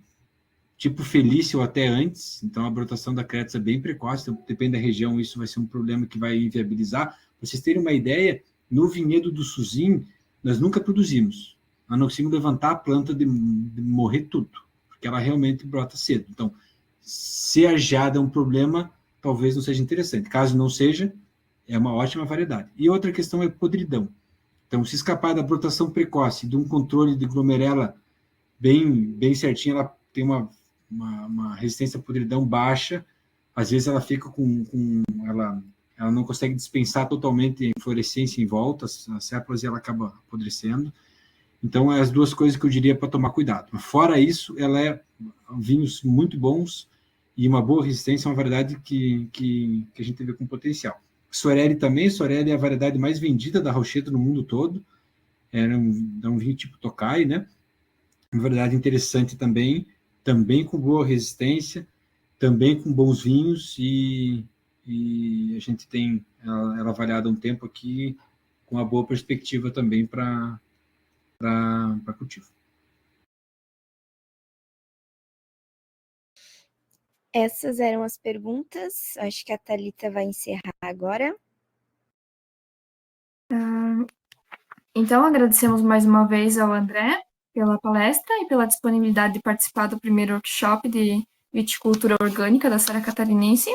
Speaker 2: tipo Felícia ou até antes, então a brotação da Cretos é bem precoce, então, depende da região, isso vai ser um problema que vai inviabilizar. Para vocês terem uma ideia, no vinhedo do Suzin, nós nunca produzimos, nós não conseguimos levantar a planta de morrer tudo, porque ela realmente brota cedo. Então, se a geada é um problema, talvez não seja interessante. Caso não seja, é uma ótima variedade. E outra questão é podridão. Então, se escapar da brotação precoce, de um controle de glomerela bem certinho, ela tem uma resistência à podridão baixa, às vezes ela fica ela não consegue dispensar totalmente a inflorescência em volta, as sépalas, e ela acaba apodrecendo. Então, é as duas coisas que eu diria para tomar cuidado. Fora isso, ela é vinhos muito bons e uma boa resistência, uma variedade que a gente vê com potencial. Sorelli também, Sorelli é a variedade mais vendida da Rauchedo no mundo todo, é um vinho tipo Tokai, né? Uma variedade interessante também com boa resistência, também com bons vinhos, e a gente tem ela avaliada há um tempo aqui com uma boa perspectiva também para cultivo.
Speaker 3: Essas eram as perguntas. Acho que a Thalita vai encerrar agora.
Speaker 4: Então, agradecemos mais uma vez ao André pela palestra e pela disponibilidade de participar do primeiro workshop de viticultura orgânica da Serra Catarinense.